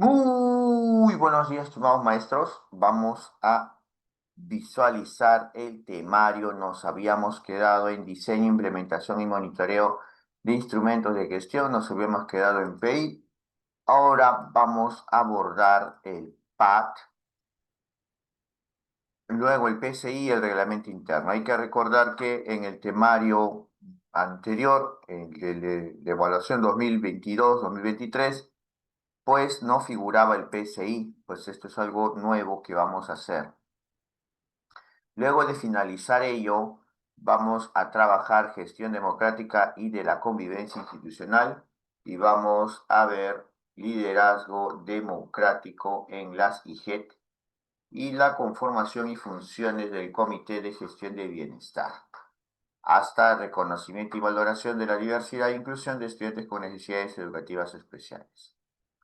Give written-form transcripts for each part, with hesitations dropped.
Muy buenos días, estimados maestros. Vamos a visualizar el temario. Nos habíamos quedado en diseño, implementación y monitoreo de instrumentos de gestión. Nos habíamos quedado en PI. Ahora vamos a abordar el PAT, luego el PCI y el reglamento interno. Hay que recordar que en el temario anterior, el de evaluación 2022-2023, pues no figuraba el PSI, pues esto es algo nuevo que vamos a hacer. Luego de finalizar ello, vamos a trabajar gestión democrática y de la convivencia institucional y vamos a ver liderazgo democrático en las IGET y la conformación y funciones del Comité de Gestión de Bienestar, hasta reconocimiento y valoración de la diversidad e inclusión de estudiantes con necesidades educativas especiales.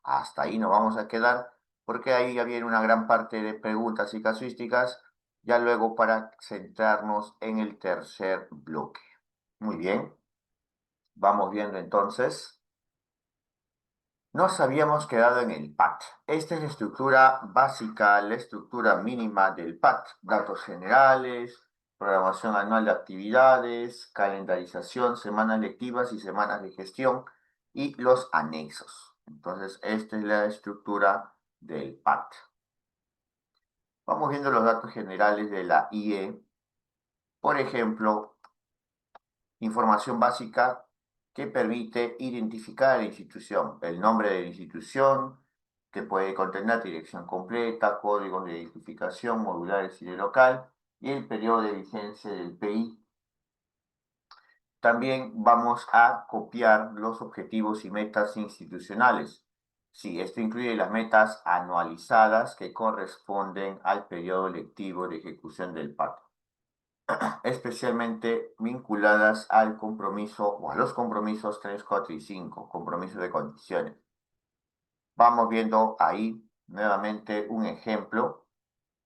Hasta ahí nos vamos a quedar porque ahí ya viene una gran parte de preguntas y casuísticas, ya luego para centrarnos en el tercer bloque. Muy bien, vamos viendo entonces. Nos habíamos quedado en el PAT. Esta es la estructura básica, la estructura mínima del PAT. Datos generales, programación anual de actividades, calendarización, semanas lectivas y semanas de gestión y los anexos. Entonces, esta es la estructura del PAT. Vamos viendo los datos generales de la IE. Por ejemplo, información básica que permite identificar a la institución, el nombre de la institución, que puede contener dirección completa, códigos de identificación modulares y de local, y el periodo de vigencia del PI. También vamos a copiar los objetivos y metas institucionales. Sí, esto incluye las metas anualizadas que corresponden al periodo lectivo de ejecución del PAC, especialmente vinculadas al compromiso o a los compromisos 3, 4 y 5, compromisos de condiciones. Vamos viendo ahí nuevamente un ejemplo.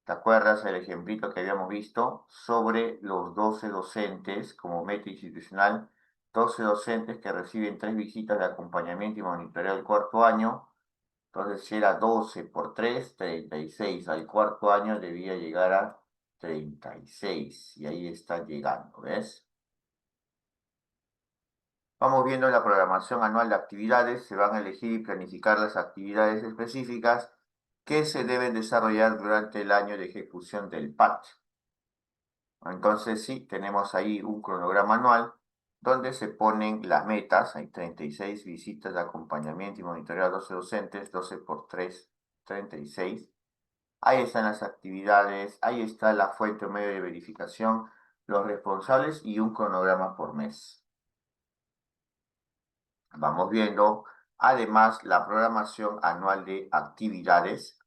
¿Te acuerdas el ejemplito que habíamos visto sobre los 12 docentes como meta institucional? 12 docentes que reciben 3 visitas de acompañamiento y monitoreo del cuarto año. Entonces, si era 12 por 3, 36. Al cuarto año debía llegar a 36. Y ahí está llegando, ¿ves? Vamos viendo la programación anual de actividades. Se van a elegir y planificar las actividades específicas que se deben desarrollar durante el año de ejecución del PAT. Entonces, sí, tenemos ahí un cronograma anual donde se ponen las metas. Hay 36 visitas de acompañamiento y monitoreo a 12 docentes, 12 por 3, 36. Ahí están las actividades, ahí está la fuente o medio de verificación, los responsables y un cronograma por mes. Vamos viendo, además, la programación anual de actividades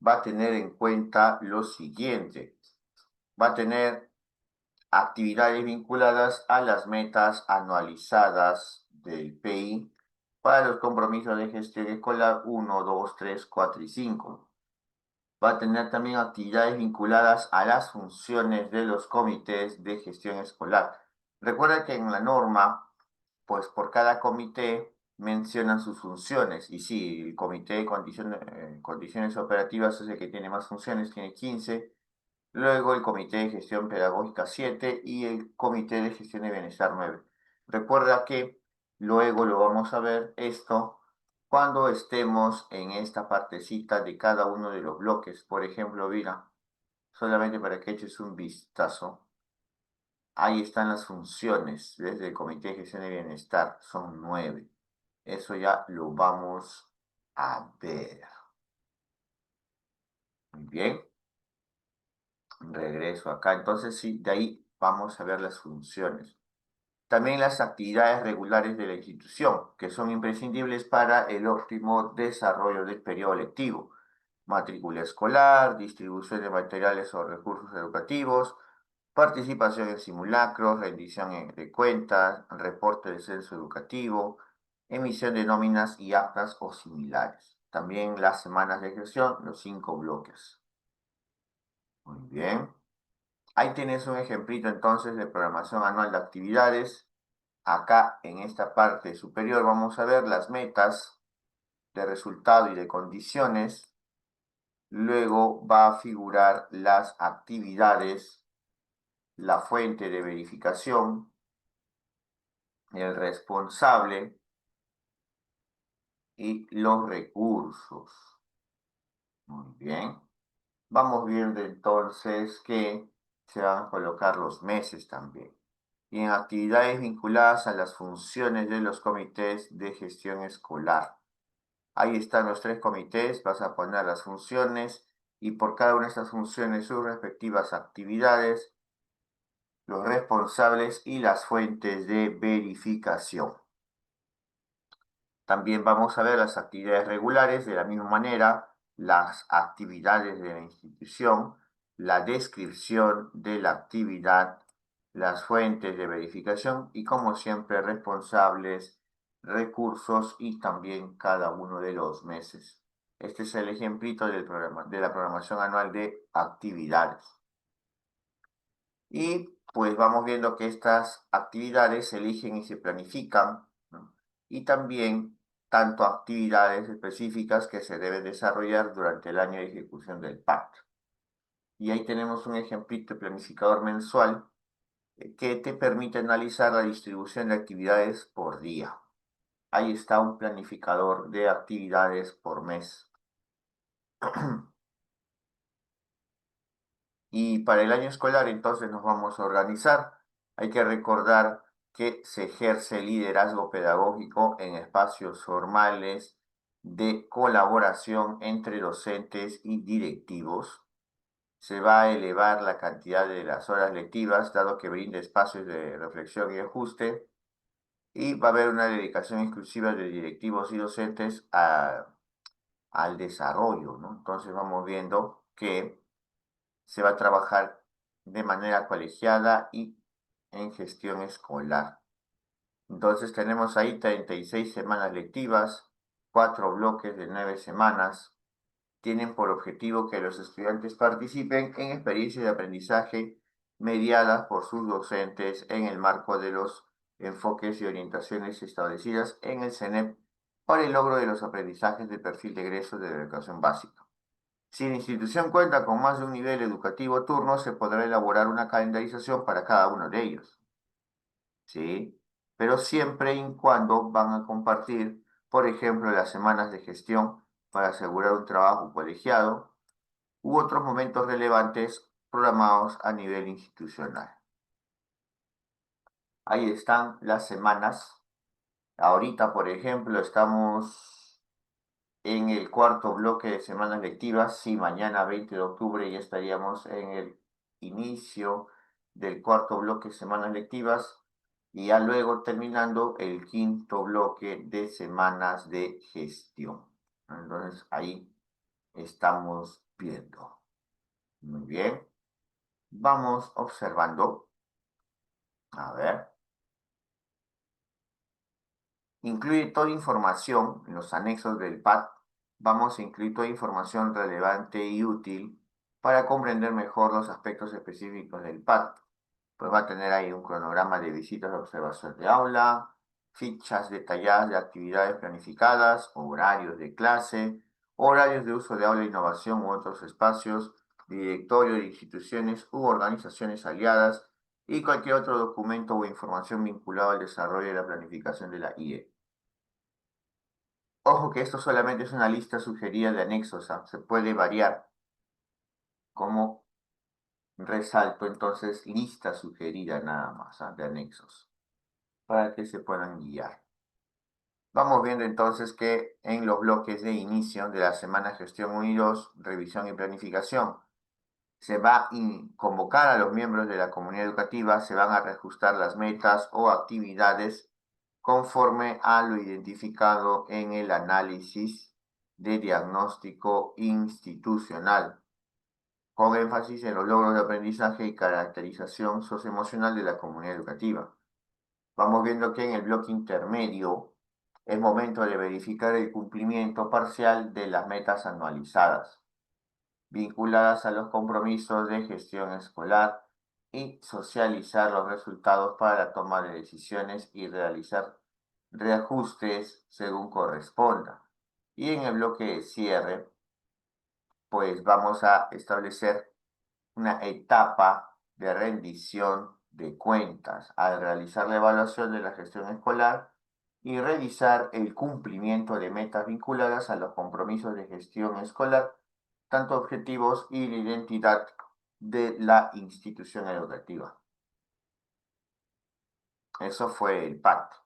va a tener en cuenta lo siguiente. Va a tener actividades vinculadas a las metas anualizadas del PI para los compromisos de gestión escolar 1, 2, 3, 4 y 5. Va a tener también actividades vinculadas a las funciones de los comités de gestión escolar. Recuerda que en la norma, pues por cada comité mencionan sus funciones. Y sí, el comité de condiciones operativas es el que tiene más funciones, tiene 15. Luego el comité de gestión pedagógica 7 y el comité de gestión de bienestar 9. Recuerda que luego lo vamos a ver esto cuando estemos en esta partecita de cada uno de los bloques. Por ejemplo, mira, solamente para que eches un vistazo. Ahí están las funciones desde el comité de gestión de bienestar. Son 9. Eso ya lo vamos a ver. Muy bien. Regreso acá. Entonces, sí, de ahí vamos a ver las funciones. También las actividades regulares de la institución, que son imprescindibles para el óptimo desarrollo del periodo lectivo. Matrícula escolar, distribución de materiales o recursos educativos, participación en simulacros, rendición de cuentas, reporte de censo educativo, emisión de nóminas y actas o similares. También las semanas de gestión, los 5 bloques. Muy bien. Ahí tienes un ejemplito entonces de programación anual de actividades. Acá en esta parte superior vamos a ver las metas de resultado y de condiciones. Luego va a figurar las actividades, la fuente de verificación, el responsable y los recursos. Muy bien. Vamos viendo entonces que se van a colocar los meses también. Y en actividades vinculadas a las funciones de los comités de gestión escolar. Ahí están los 3 comités, vas a poner las funciones y por cada una de estas funciones sus respectivas actividades, los responsables y las fuentes de verificación. También vamos a ver las actividades regulares de la misma manera, las actividades de la institución, la descripción de la actividad, las fuentes de verificación y, como siempre, responsables, recursos y también cada uno de los meses. Este es el ejemplito del programa, de la programación anual de actividades. Y pues vamos viendo que estas actividades se eligen y se planifican, ¿no? Y también tanto actividades específicas que se deben desarrollar durante el año de ejecución del pacto. Y ahí tenemos un ejemplito de planificador mensual que te permite analizar la distribución de actividades por día. Ahí está un planificador de actividades por mes. Y para el año escolar entonces nos vamos a organizar. Hay que recordar que se ejerce liderazgo pedagógico en espacios formales de colaboración entre docentes y directivos. Se va a elevar la cantidad de las horas lectivas, dado que brinda espacios de reflexión y ajuste. Y va a haber una dedicación exclusiva de directivos y docentes al desarrollo, ¿no? Entonces vamos viendo que se va a trabajar de manera colegiada y en gestión escolar. Entonces tenemos ahí 36 semanas lectivas, 4 bloques de 9 semanas. Tienen por objetivo que los estudiantes participen en experiencias de aprendizaje mediadas por sus docentes en el marco de los enfoques y orientaciones establecidas en el CENEP para el logro de los aprendizajes de perfil de egreso de la educación básica. Si la institución cuenta con más de un nivel educativo turno, se podrá elaborar una calendarización para cada uno de ellos, ¿sí? Pero siempre y cuando van a compartir, por ejemplo, las semanas de gestión para asegurar un trabajo colegiado u otros momentos relevantes programados a nivel institucional. Ahí están las semanas. Ahorita, por ejemplo, estamos en el cuarto bloque de semanas lectivas. Sí, mañana 20 de octubre ya estaríamos en el inicio del cuarto bloque de semanas lectivas y ya luego terminando el quinto bloque de semanas de gestión. Entonces ahí estamos viendo. Muy bien. Vamos observando. A ver. Incluye toda información en los anexos del PAT. Vamos a incluir toda información relevante y útil para comprender mejor los aspectos específicos del PAT. Pues va a tener ahí un cronograma de visitas de observación de aula, fichas detalladas de actividades planificadas, horarios de clase, horarios de uso de aula, innovación u otros espacios, directorio de instituciones u organizaciones aliadas y cualquier otro documento o información vinculado al desarrollo de la planificación de la IE. Ojo que esto solamente es una lista sugerida de anexos, ¿ah? Se puede variar. Como resalto entonces lista sugerida nada más, ¿ah? De anexos, para que se puedan guiar. Vamos viendo entonces que en los bloques de inicio de la semana gestión 1 y 2, revisión y planificación, se va a convocar a los miembros de la comunidad educativa, se van a reajustar las metas o actividades conforme a lo identificado en el análisis de diagnóstico institucional, con énfasis en los logros de aprendizaje y caracterización socioemocional de la comunidad educativa. Vamos viendo que en el bloque intermedio es momento de verificar el cumplimiento parcial de las metas anualizadas, vinculadas a los compromisos de gestión escolar y socializar los resultados para la toma de decisiones y realizar reajustes según corresponda. Y en el bloque de cierre, pues vamos a establecer una etapa de rendición de cuentas al realizar la evaluación de la gestión escolar y revisar el cumplimiento de metas vinculadas a los compromisos de gestión escolar, tanto objetivos y la identidad de la institución educativa. Eso fue el pacto.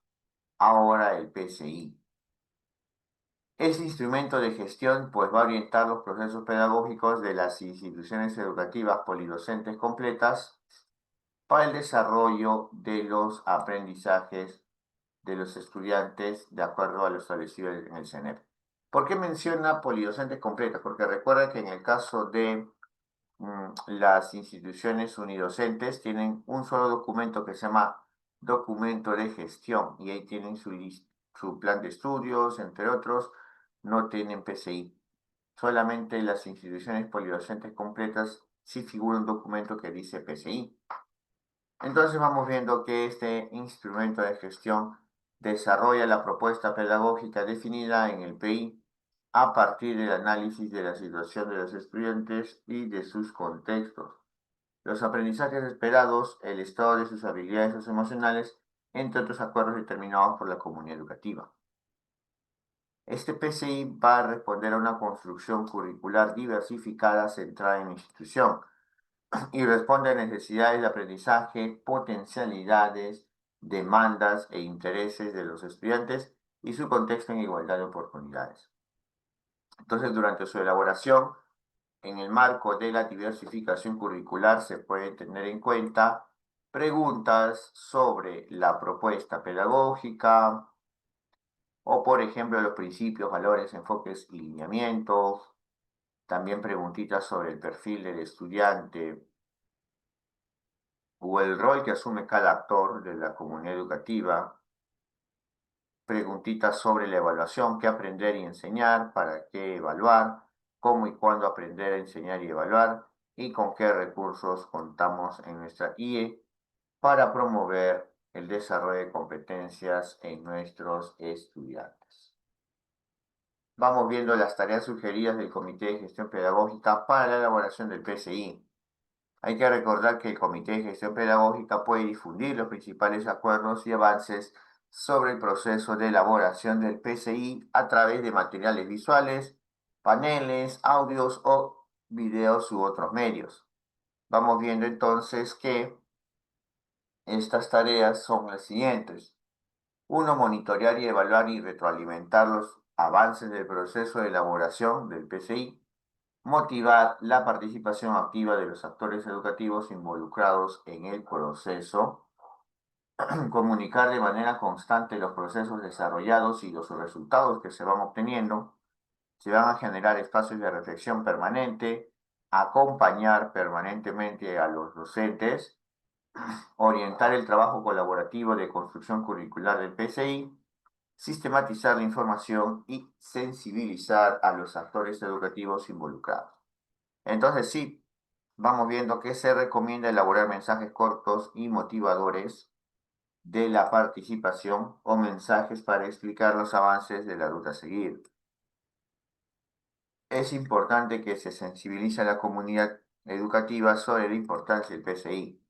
Ahora el PCI. Ese instrumento de gestión pues va a orientar los procesos pedagógicos de las instituciones educativas polidocentes completas para el desarrollo de los aprendizajes de los estudiantes de acuerdo a lo establecido en el CENEP. ¿Por qué menciona polidocentes completas? Porque recuerda que en el caso de las instituciones unidocentes tienen un solo documento que se llama documento de gestión y ahí tienen su plan de estudios, entre otros, no tienen PCI. Solamente las instituciones polidocentes completas sí figura un documento que dice PCI. Entonces vamos viendo que este instrumento de gestión desarrolla la propuesta pedagógica definida en el PI a partir del análisis de la situación de los estudiantes y de sus contextos, los aprendizajes esperados, el estado de sus habilidades socioemocionales, entre otros acuerdos determinados por la comunidad educativa. Este PCI va a responder a una construcción curricular diversificada centrada en la institución y responde a necesidades de aprendizaje, potencialidades, demandas e intereses de los estudiantes y su contexto en igualdad de oportunidades. Entonces, durante su elaboración, en el marco de la diversificación curricular, se puede tener en cuenta preguntas sobre la propuesta pedagógica o, por ejemplo, los principios, valores, enfoques y lineamientos. También preguntitas sobre el perfil del estudiante o el rol que asume cada actor de la comunidad educativa. Preguntitas sobre la evaluación, qué aprender y enseñar, para qué evaluar, cómo y cuándo aprender, enseñar y evaluar, y con qué recursos contamos en nuestra IE para promover el desarrollo de competencias en nuestros estudiantes. Vamos viendo las tareas sugeridas del Comité de Gestión Pedagógica para la elaboración del PCI. Hay que recordar que el Comité de Gestión Pedagógica puede difundir los principales acuerdos y avances sobre el proceso de elaboración del PCI a través de materiales visuales, paneles, audios o videos u otros medios. Vamos viendo entonces que estas tareas son las siguientes. 1. Monitorear y evaluar y retroalimentar los avances del proceso de elaboración del PCI. Motivar la participación activa de los actores educativos involucrados en el proceso. Comunicar de manera constante los procesos desarrollados y los resultados que se van obteniendo. Se van a generar espacios de reflexión permanente. Acompañar permanentemente a los docentes. Orientar el trabajo colaborativo de construcción curricular del PCI. Sistematizar la información y sensibilizar a los actores educativos involucrados. Entonces sí, vamos viendo que se recomienda elaborar mensajes cortos y motivadores de la participación o mensajes para explicar los avances de la ruta a seguir. Es importante que se sensibilice a la comunidad educativa sobre la importancia del PCI.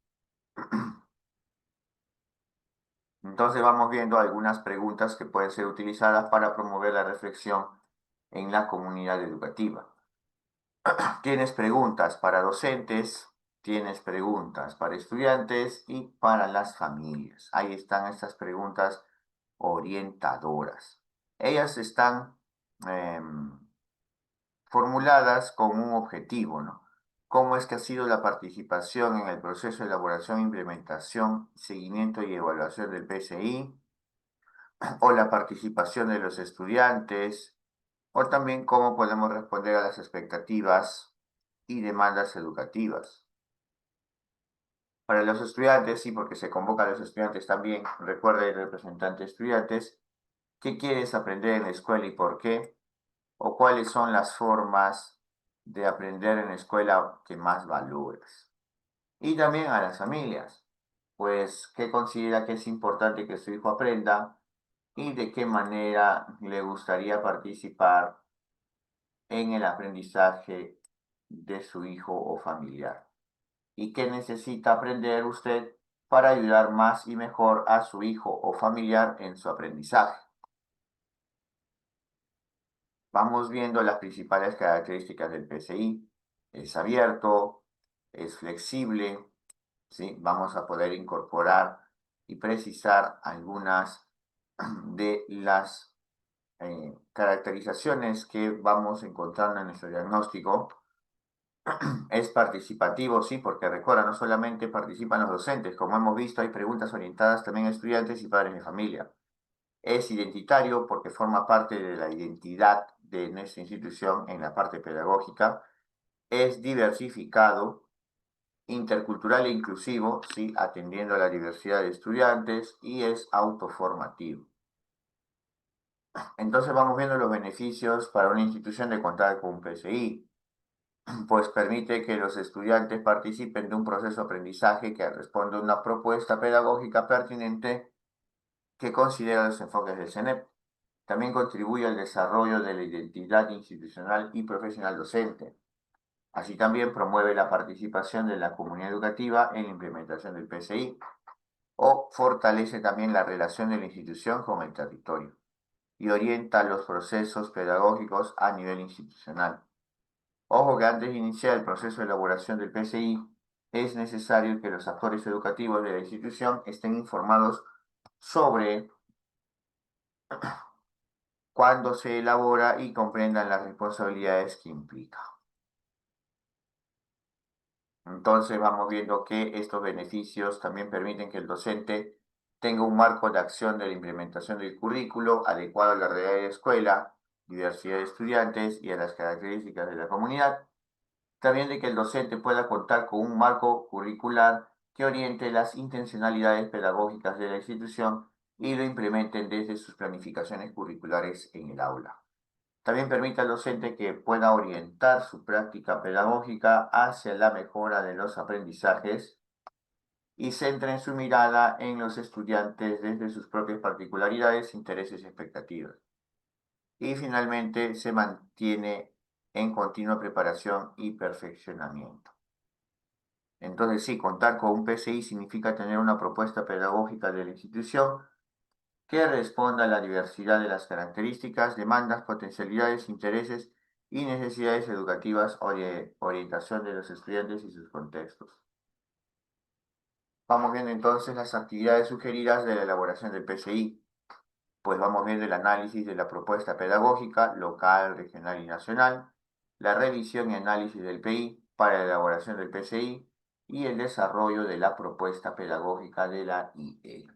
Entonces vamos viendo algunas preguntas que pueden ser utilizadas para promover la reflexión en la comunidad educativa. Tienes preguntas para docentes, tienes preguntas para estudiantes y para las familias. Ahí están estas preguntas orientadoras. Ellas están formuladas con un objetivo, ¿no? ¿Cómo es que ha sido la participación en el proceso de elaboración, implementación, seguimiento y evaluación del PCI? O la participación de los estudiantes, o también cómo podemos responder a las expectativas y demandas educativas. Para los estudiantes, sí, porque se convoca a los estudiantes también, recuerda el representante de estudiantes, ¿qué quieres aprender en la escuela y por qué? O cuáles son las formas de aprender en la escuela que más valoras. Y también a las familias, pues, ¿qué considera que es importante que su hijo aprenda? y de qué manera le gustaría participar en el aprendizaje de su hijo o familiar. ¿Y qué necesita aprender usted para ayudar más y mejor a su hijo o familiar en su aprendizaje? Vamos viendo las principales características del PCI. Es abierto, es flexible, ¿sí? Vamos a poder incorporar y precisar algunas de las caracterizaciones que vamos encontrando en nuestro diagnóstico. Es participativo, sí, porque recuerda, no solamente participan los docentes, como hemos visto, hay preguntas orientadas también a estudiantes y padres de familia. Es identitario porque forma parte de la identidad de nuestra institución en la parte pedagógica. Es diversificado, intercultural e inclusivo, sí, atendiendo a la diversidad de estudiantes, y es autoformativo. Entonces vamos viendo los beneficios para una institución de contar con un PCI. Pues permite que los estudiantes participen de un proceso de aprendizaje que responde a una propuesta pedagógica pertinente que considera los enfoques del CENEP. También contribuye al desarrollo de la identidad institucional y profesional docente. Así también promueve la participación de la comunidad educativa en la implementación del PCI o fortalece también la relación de la institución con el territorio y orienta los procesos pedagógicos a nivel institucional. Ojo que antes de iniciar el proceso de elaboración del PCI, es necesario que los actores educativos de la institución estén informados sobre cuándo se elabora y comprendan las responsabilidades que implica. Entonces vamos viendo que estos beneficios también permiten que el docente tenga un marco de acción de la implementación del currículo adecuado a la realidad de la escuela, diversidad de estudiantes y a las características de la comunidad. También de que el docente pueda contar con un marco curricular que oriente las intencionalidades pedagógicas de la institución y lo implementen desde sus planificaciones curriculares en el aula. También permite al docente que pueda orientar su práctica pedagógica hacia la mejora de los aprendizajes y centre su mirada en los estudiantes desde sus propias particularidades, intereses y expectativas. Y finalmente se mantiene en continua preparación y perfeccionamiento. Entonces, sí, contar con un PCI significa tener una propuesta pedagógica de la institución que responda a la diversidad de las características, demandas, potencialidades, intereses y necesidades educativas o de orientación de los estudiantes y sus contextos. Vamos viendo entonces las actividades sugeridas de la elaboración del PCI. Pues vamos viendo el análisis de la propuesta pedagógica local, regional y nacional, la revisión y análisis del PI para la elaboración del PCI y el desarrollo de la propuesta pedagógica de la IE.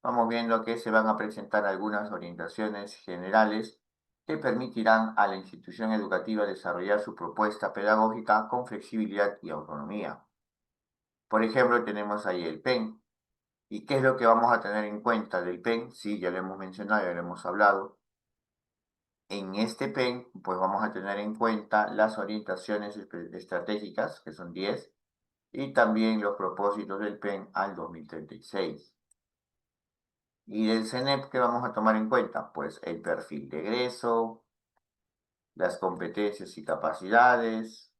Vamos viendo que se van a presentar algunas orientaciones generales que permitirán a la institución educativa desarrollar su propuesta pedagógica con flexibilidad y autonomía. Por ejemplo, tenemos ahí el PEN. ¿Y qué es lo que vamos a tener en cuenta del PEN? Sí, ya lo hemos mencionado, ya lo hemos hablado. En este PEN, pues vamos a tener en cuenta las orientaciones estratégicas, que son 10, y también los propósitos del PEN al 2036. Y del CENEP, ¿qué vamos a tomar en cuenta? Pues el perfil de egreso, las competencias y capacidades,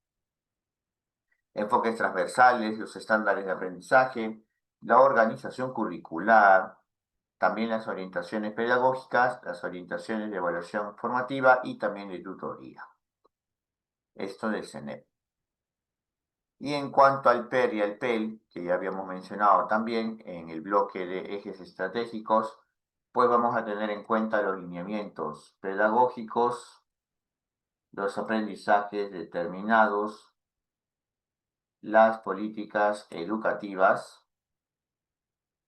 enfoques transversales, los estándares de aprendizaje, la organización curricular, también las orientaciones pedagógicas, las orientaciones de evaluación formativa y también de tutoría. Esto del CENEP. Y en cuanto al PER y al PEL, que ya habíamos mencionado también en el bloque de ejes estratégicos, pues vamos a tener en cuenta los lineamientos pedagógicos, los aprendizajes determinados, las políticas educativas,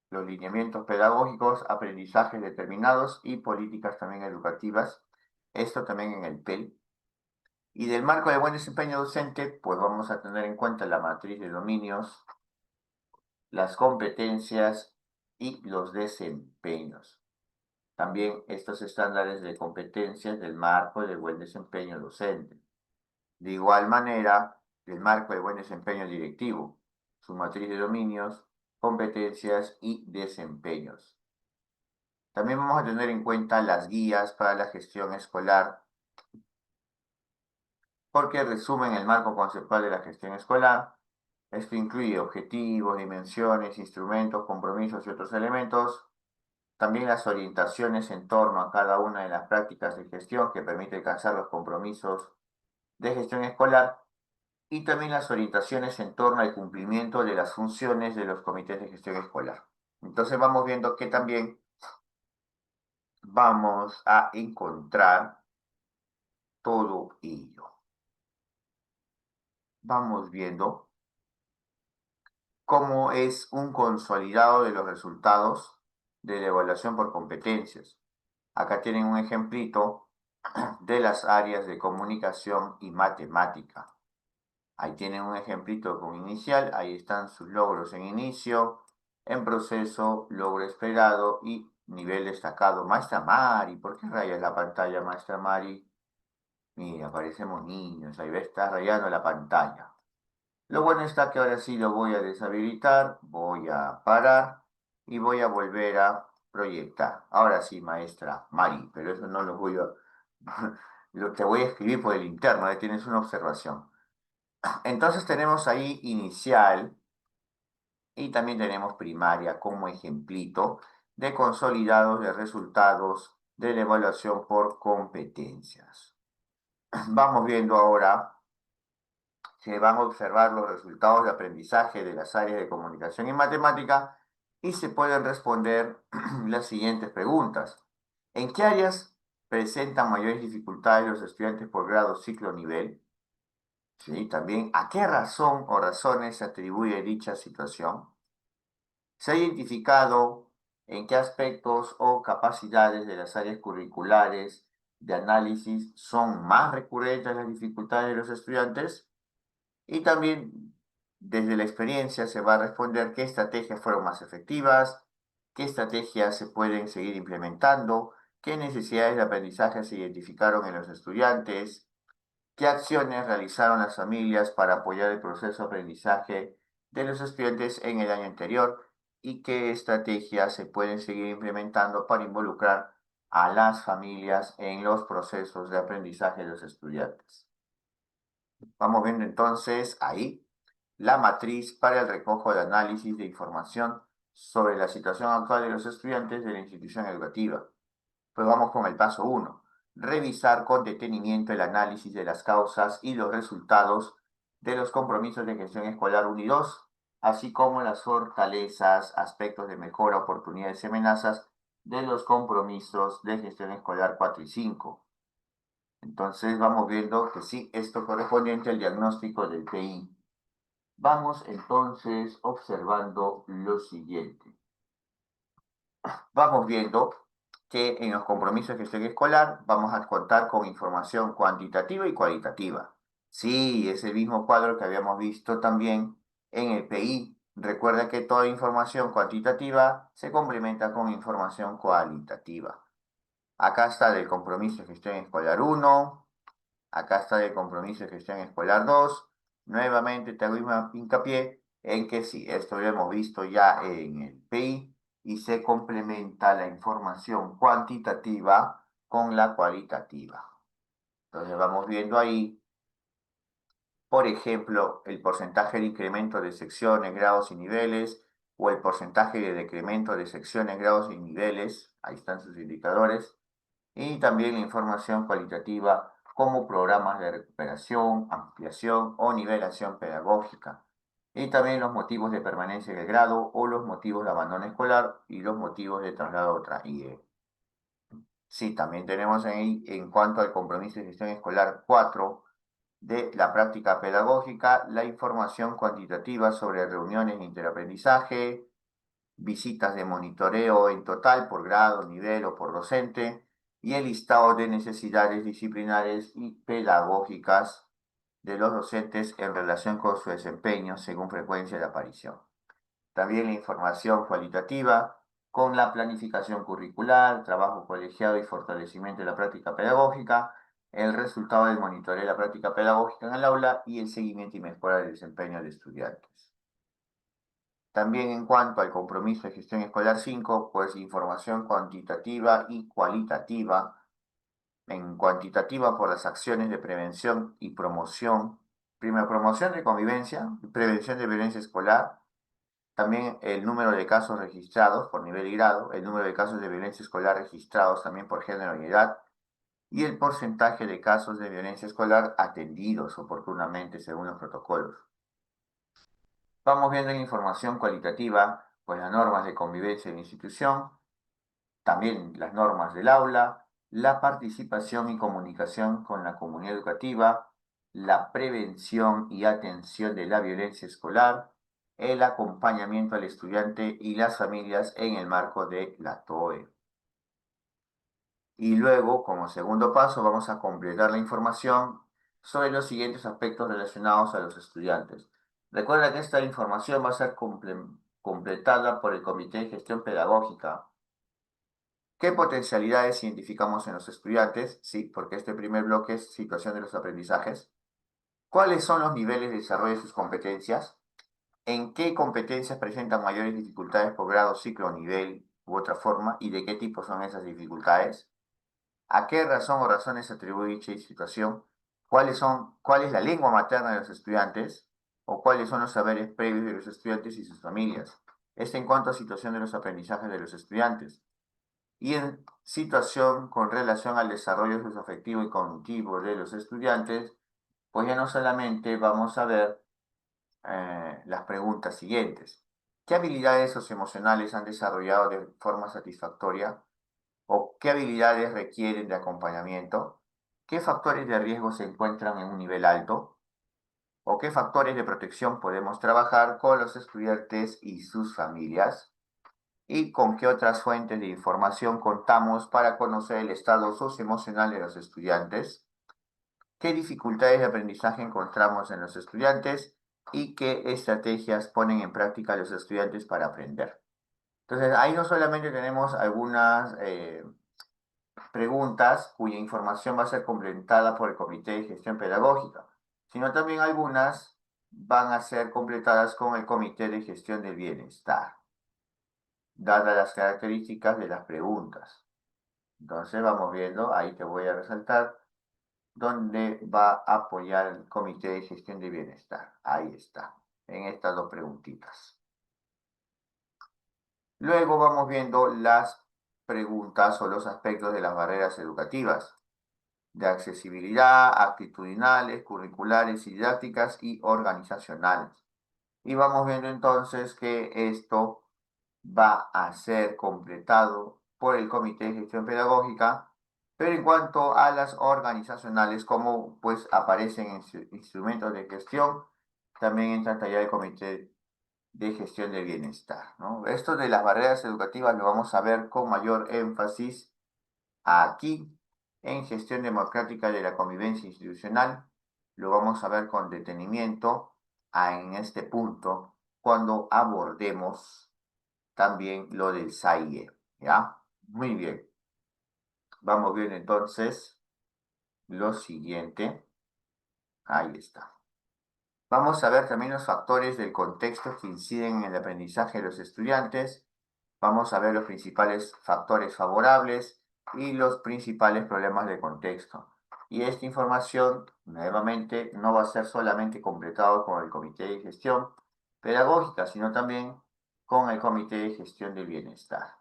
los lineamientos pedagógicos, aprendizajes determinados y políticas también educativas. Esto también en el PEL. Y del marco de buen desempeño docente, pues vamos a tener en cuenta la matriz de dominios, las competencias y los desempeños. También estos estándares de competencias del marco de buen desempeño docente. De igual manera, del marco de buen desempeño directivo, su matriz de dominios, competencias y desempeños. También vamos a tener en cuenta las guías para la gestión escolar, porque resumen el marco conceptual de la gestión escolar. Esto incluye objetivos, dimensiones, instrumentos, compromisos y otros elementos. También las orientaciones en torno a cada una de las prácticas de gestión que permite alcanzar los compromisos de gestión escolar y también las orientaciones en torno al cumplimiento de las funciones de los comités de gestión escolar. Entonces vamos viendo que también vamos a encontrar todo ello. Vamos viendo cómo es un consolidado de los resultados de la evaluación por competencias. Acá tienen un ejemplito de las áreas de comunicación y matemática. Ahí tienen un ejemplito con inicial, ahí están sus logros en inicio, en proceso, logro esperado y nivel destacado. Maestra Mari, ¿por qué rayas la pantalla, Maestra Mari? Mira, parecemos niños, ahí está rayando la pantalla. Lo bueno está que ahora sí lo voy a deshabilitar, voy a parar y voy a volver a proyectar. Ahora sí, Maestra Mari, pero eso no lo voy a... te voy a escribir por el interno, ahí tienes una observación. Entonces tenemos ahí inicial y también tenemos primaria como ejemplito de consolidados de resultados de la evaluación por competencias. Vamos viendo ahora, se van a observar los resultados de aprendizaje de las áreas de comunicación y matemática y se pueden responder las siguientes preguntas. ¿En qué áreas presentan mayores dificultades los estudiantes por grado, ciclo, nivel? ¿Sí? También, ¿a qué razón o razones se atribuye dicha situación? ¿Se ha identificado en qué aspectos o capacidades de las áreas curriculares de análisis son más recurrentes las dificultades de los estudiantes? Y también, desde la experiencia, se va a responder qué estrategias fueron más efectivas, qué estrategias se pueden seguir implementando, qué necesidades de aprendizaje se identificaron en los estudiantes, qué acciones realizaron las familias para apoyar el proceso de aprendizaje de los estudiantes en el año anterior y qué estrategias se pueden seguir implementando para involucrar a las familias en los procesos de aprendizaje de los estudiantes. Vamos viendo entonces ahí la matriz para el recojo de análisis de información sobre la situación actual de los estudiantes de la institución educativa. Pues vamos con el paso 1. Revisar con detenimiento el análisis de las causas y los resultados de los compromisos de gestión escolar 1 y 2, así como las fortalezas, aspectos de mejora, oportunidades y amenazas de los compromisos de gestión escolar 4 y 5. Entonces vamos viendo que sí, esto correspondiente al diagnóstico del PI. Vamos entonces observando lo siguiente. Vamos viendo que en los compromisos de gestión escolar vamos a contar con información cuantitativa y cualitativa. Sí, es el mismo cuadro que habíamos visto también en el PI. Recuerda que toda información cuantitativa se complementa con información cualitativa. Acá está del compromiso de gestión escolar 1, acá está del compromiso de gestión escolar 2. Nuevamente te hago hincapié en que sí, esto lo hemos visto ya en el PI y se complementa la información cuantitativa con la cualitativa. Entonces vamos viendo ahí, por ejemplo, el porcentaje de incremento de secciones, grados y niveles, o el porcentaje de decremento de secciones, grados y niveles, ahí están sus indicadores, y también la información cualitativa como programas de recuperación, ampliación o nivelación pedagógica. Y también los motivos de permanencia del grado o los motivos de abandono escolar y los motivos de traslado a otra IE. Sí, también tenemos ahí, en cuanto al compromiso de gestión escolar 4 de la práctica pedagógica, la información cuantitativa sobre reuniones de interaprendizaje, visitas de monitoreo en total por grado, nivel o por docente, y el listado de necesidades disciplinares y pedagógicas de los docentes en relación con su desempeño según frecuencia de aparición. También la información cualitativa con la planificación curricular, trabajo colegiado y fortalecimiento de la práctica pedagógica, el resultado del monitoreo de la práctica pedagógica en el aula y el seguimiento y mejora del desempeño de estudiantes. También en cuanto al compromiso de gestión escolar 5, pues información cuantitativa y cualitativa. En cuantitativa por las acciones de prevención y promoción. Primero, promoción de convivencia, prevención de violencia escolar. También el número de casos registrados por nivel y grado, el número de casos de violencia escolar registrados también por género y edad, y el porcentaje de casos de violencia escolar atendidos oportunamente según los protocolos. Vamos viendo en información cualitativa, pues las normas de convivencia en la institución, también las normas del aula, la participación y comunicación con la comunidad educativa, la prevención y atención de la violencia escolar, el acompañamiento al estudiante y las familias en el marco de la TOE. Y luego, como segundo paso, vamos a completar la información sobre los siguientes aspectos relacionados a los estudiantes. Recuerda que esta información va a ser completada por el Comité de Gestión Pedagógica. ¿Qué potencialidades identificamos en los estudiantes? Sí, porque este primer bloque es situación de los aprendizajes. ¿Cuáles son los niveles de desarrollo de sus competencias? ¿En qué competencias presentan mayores dificultades por grado, ciclo, nivel u otra forma? ¿Y de qué tipo son esas dificultades? ¿A qué razón o razones se atribuye dicha situación? ¿Cuál es la lengua materna de los estudiantes? ¿O cuáles son los saberes previos de los estudiantes y sus familias? Esto en cuanto a situación de los aprendizajes de los estudiantes. Y en situación con relación al desarrollo socioafectivo y cognitivo de los estudiantes, pues ya no solamente vamos a ver las preguntas siguientes. ¿Qué habilidades socioemocionales han desarrollado de forma satisfactoria? ¿O qué habilidades requieren de acompañamiento? ¿Qué factores de riesgo se encuentran en un nivel alto? ¿O qué factores de protección podemos trabajar con los estudiantes y sus familias? ¿Y con qué otras fuentes de información contamos para conocer el estado socioemocional de los estudiantes? ¿Qué dificultades de aprendizaje encontramos en los estudiantes? ¿Y qué estrategias ponen en práctica los estudiantes para aprender? Entonces, ahí no solamente tenemos algunas preguntas cuya información va a ser completada por el Comité de Gestión Pedagógica, sino también algunas van a ser completadas con el Comité de Gestión del Bienestar, dadas las características de las preguntas. Entonces vamos viendo, ahí te voy a resaltar, dónde va a apoyar el Comité de Gestión de Bienestar. Ahí está, en estas dos preguntitas. Luego vamos viendo las preguntas o los aspectos de las barreras educativas, de accesibilidad, actitudinales, curriculares, didácticas y organizacionales. Y vamos viendo entonces que esto va a ser completado por el Comité de Gestión Pedagógica, pero en cuanto a las organizacionales, como pues aparecen en instrumentos de gestión, también entra a tallar el Comité de Gestión del Bienestar, ¿no? Esto de las barreras educativas lo vamos a ver con mayor énfasis aquí en gestión democrática de la convivencia institucional. Lo vamos a ver con detenimiento en este punto cuando abordemos también lo del SAIE, ¿ya? Muy bien. Vamos bien entonces lo siguiente. Ahí está. Vamos a ver también los factores del contexto que inciden en el aprendizaje de los estudiantes. Vamos a ver los principales factores favorables y los principales problemas de contexto. Y esta información, nuevamente, no va a ser solamente completado con el Comité de Gestión Pedagógica, sino también con el Comité de Gestión del Bienestar.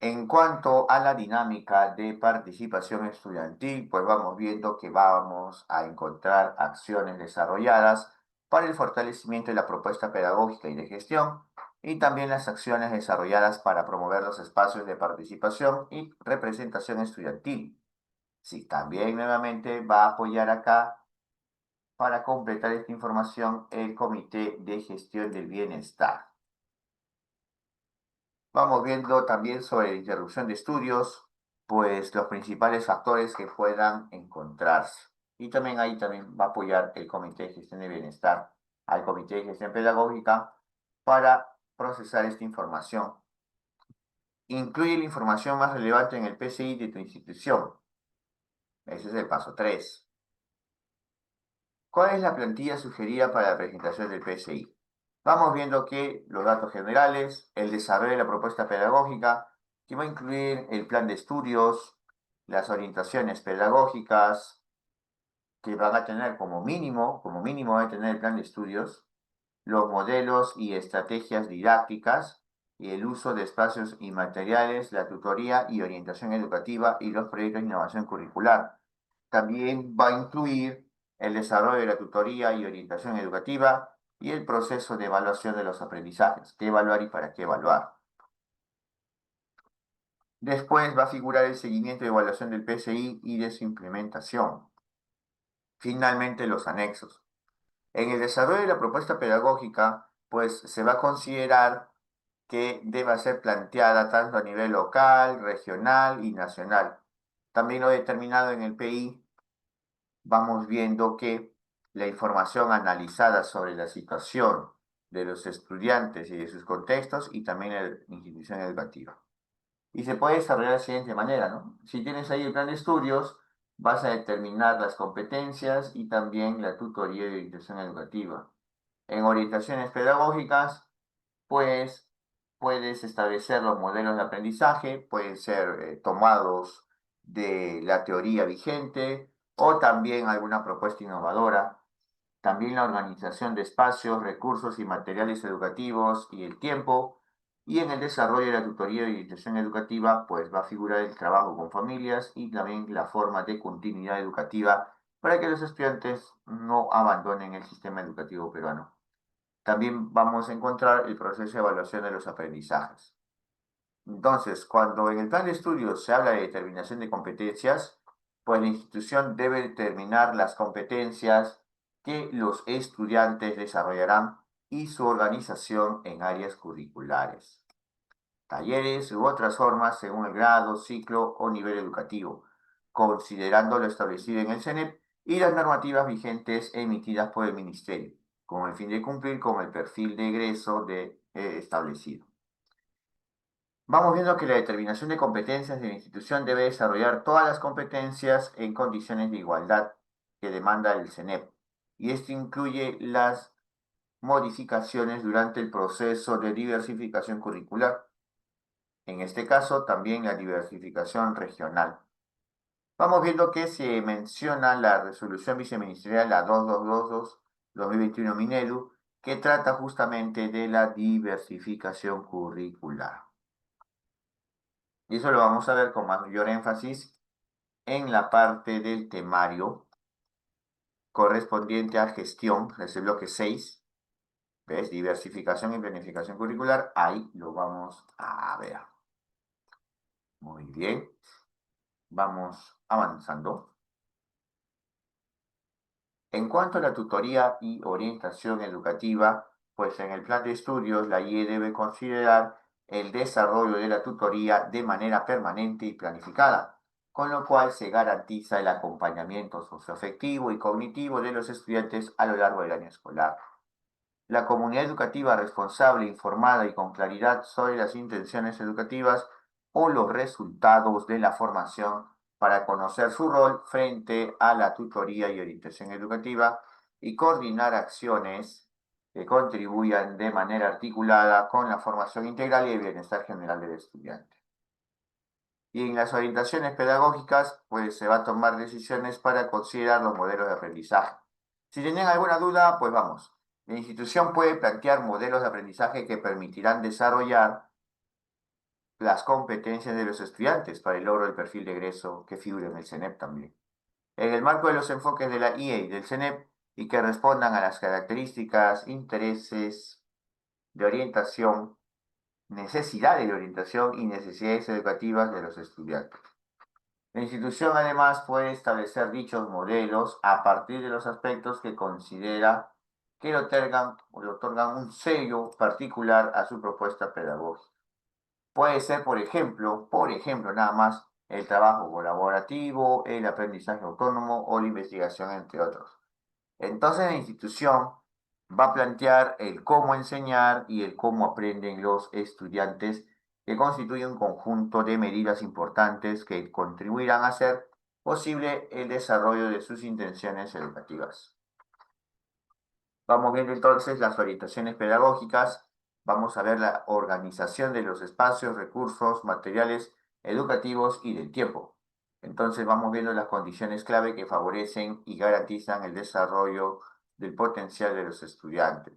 En cuanto a la dinámica de participación estudiantil, pues vamos viendo que vamos a encontrar acciones desarrolladas para el fortalecimiento de la propuesta pedagógica y de gestión, y también las acciones desarrolladas para promover los espacios de participación y representación estudiantil. Sí, también nuevamente va a apoyar acá para completar esta información el Comité de Gestión del Bienestar. Vamos viendo también sobre la interrupción de estudios, pues los principales factores que puedan encontrarse. Y también ahí también va a apoyar el Comité de Gestión de Bienestar al Comité de Gestión Pedagógica para procesar esta información. Incluye la información más relevante en el PCI de tu institución. Ese es el paso 3. ¿Cuál es la plantilla sugerida para la presentación del PCI? Vamos viendo que los datos generales, el desarrollo de la propuesta pedagógica, que va a incluir el plan de estudios, las orientaciones pedagógicas, que van a tener como mínimo van a tener el plan de estudios, los modelos y estrategias didácticas y el uso de espacios y materiales, la tutoría y orientación educativa y los proyectos de innovación curricular. También va a incluir el desarrollo de la tutoría y orientación educativa y el proceso de evaluación de los aprendizajes, qué evaluar y para qué evaluar. Después va a figurar el seguimiento y evaluación del PSI y de su implementación. Finalmente, los anexos. En el desarrollo de la propuesta pedagógica, pues se va a considerar que deba ser planteada tanto a nivel local, regional y nacional. También lo determinado en el PI, vamos viendo que la información analizada sobre la situación de los estudiantes y de sus contextos y también la institución educativa. Y se puede desarrollar de la siguiente manera, ¿no? Si tienes ahí el plan de estudios, vas a determinar las competencias y también la tutoría y orientación educativa. En orientaciones pedagógicas, pues puedes establecer los modelos de aprendizaje, pueden ser tomados de la teoría vigente o también alguna propuesta innovadora. También la organización de espacios, recursos y materiales educativos y el tiempo. Y en el desarrollo de la tutoría y orientación educativa, pues va a figurar el trabajo con familias y también la forma de continuidad educativa para que los estudiantes no abandonen el sistema educativo peruano. También vamos a encontrar el proceso de evaluación de los aprendizajes. Entonces, cuando en el plan de estudios se habla de determinación de competencias, pues la institución debe determinar las competencias que los estudiantes desarrollarán y su organización en áreas curriculares, talleres u otras formas según el grado, ciclo o nivel educativo, considerando lo establecido en el CENEP y las normativas vigentes emitidas por el Ministerio, con el fin de cumplir con el perfil de egreso establecido. Vamos viendo que la determinación de competencias de la institución debe desarrollar todas las competencias en condiciones de igualdad que demanda el CENEP, y esto incluye las modificaciones durante el proceso de diversificación curricular, en este caso también la diversificación regional. Vamos viendo que se menciona la resolución viceministerial, la 2222-2021 Minedu, que trata justamente de la diversificación curricular. Y eso lo vamos a ver con mayor énfasis en la parte del temario correspondiente a gestión, es el bloque 6. ¿Ves? Diversificación y planificación curricular. Ahí lo vamos a ver. Muy bien. Vamos avanzando. En cuanto a la tutoría y orientación educativa, pues en el plan de estudios la IE debe considerar el desarrollo de la tutoría de manera permanente y planificada, con lo cual se garantiza el acompañamiento socioafectivo y cognitivo de los estudiantes a lo largo del año escolar. La comunidad educativa responsable, informada y con claridad sobre las intenciones educativas o los resultados de la formación para conocer su rol frente a la tutoría y orientación educativa y coordinar acciones que contribuyan de manera articulada con la formación integral y el bienestar general del estudiante. Y en las orientaciones pedagógicas, pues se va a tomar decisiones para considerar los modelos de aprendizaje. Si tienen alguna duda, pues vamos. La institución puede plantear modelos de aprendizaje que permitirán desarrollar las competencias de los estudiantes para el logro del perfil de egreso que figura en el CENEP también. En el marco de los enfoques de la IE y del CENEP y que respondan a las características, intereses de orientación, necesidades de orientación y necesidades educativas de los estudiantes. La institución además puede establecer dichos modelos a partir de los aspectos que considera que le otorgan un sello particular a su propuesta pedagógica. Puede ser, por ejemplo, nada más, el trabajo colaborativo, el aprendizaje autónomo o la investigación, entre otros. Entonces la institución va a plantear el cómo enseñar y el cómo aprenden los estudiantes, que constituye un conjunto de medidas importantes que contribuirán a hacer posible el desarrollo de sus intenciones educativas. Vamos viendo entonces las orientaciones pedagógicas, vamos a ver la organización de los espacios, recursos, materiales educativos y del tiempo. Entonces vamos viendo las condiciones clave que favorecen y garantizan el desarrollo del potencial de los estudiantes.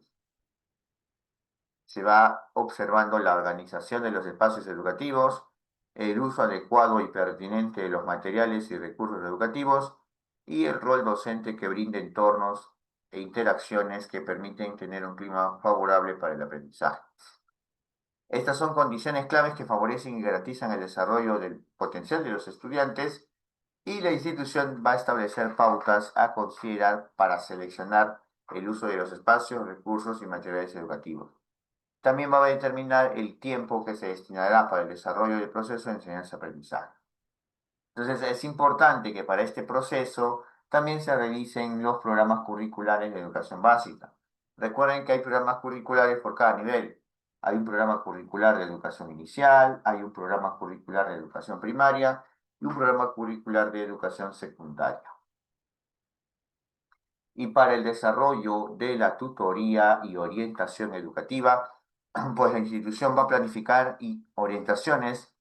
Se va observando la organización de los espacios educativos, el uso adecuado y pertinente de los materiales y recursos educativos y el rol docente que brinda entornos e interacciones que permiten tener un clima favorable para el aprendizaje. Estas son condiciones claves que favorecen y garantizan el desarrollo del potencial de los estudiantes y la institución va a establecer pautas a considerar para seleccionar el uso de los espacios, recursos y materiales educativos. También va a determinar el tiempo que se destinará para el desarrollo del proceso de enseñanza-aprendizaje. Entonces, es importante que para este proceso también se revisen los programas curriculares de educación básica. Recuerden que hay programas curriculares por cada nivel. Hay un programa curricular de educación inicial, hay un programa curricular de educación primaria y un programa curricular de educación secundaria. Y para el desarrollo de la tutoría y orientación educativa, pues la institución va a planificar orientaciones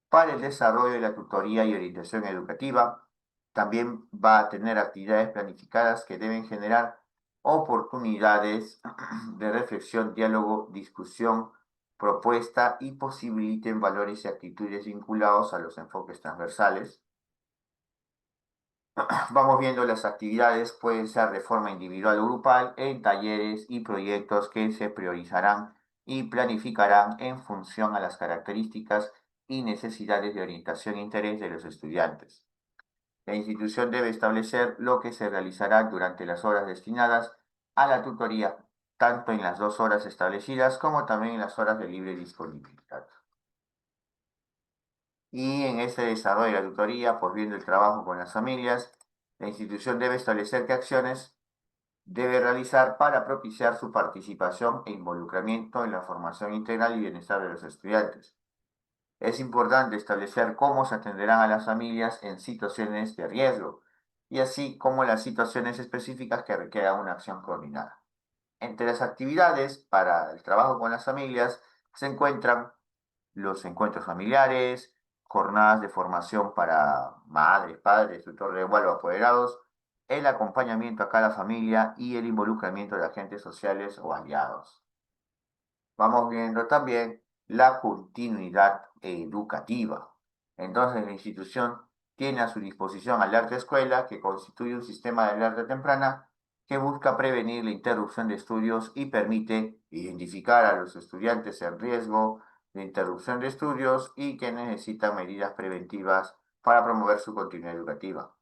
para el desarrollo de la tutoría y orientación educativa. También va a tener actividades planificadas que deben generar oportunidades de reflexión, diálogo, discusión, propuesta y posibiliten valores y actitudes vinculados a los enfoques transversales. Vamos viendo las actividades, pueden ser de forma individual o grupal, en talleres y proyectos que se priorizarán y planificarán en función a las características y necesidades de orientación e interés de los estudiantes. La institución debe establecer lo que se realizará durante las horas destinadas a la tutoría, tanto en las 2 horas establecidas como también en las horas de libre disponibilidad. Y en este desarrollo de la tutoría, pues viendo el trabajo con las familias, la institución debe establecer qué acciones debe realizar para propiciar su participación e involucramiento en la formación integral y bienestar de los estudiantes. Es importante establecer cómo se atenderán a las familias en situaciones de riesgo y así como las situaciones específicas que requieran una acción coordinada. Entre las actividades para el trabajo con las familias se encuentran los encuentros familiares, jornadas de formación para madres, padres, tutores de igual o apoderados, el acompañamiento a cada familia y el involucramiento de agentes sociales o aliados. Vamos viendo también la continuidad educativa. Entonces, la institución tiene a su disposición Alerta Escuela, que constituye un sistema de alerta temprana que busca prevenir la interrupción de estudios y permite identificar a los estudiantes en riesgo de interrupción de estudios y que necesitan medidas preventivas para promover su continuidad educativa.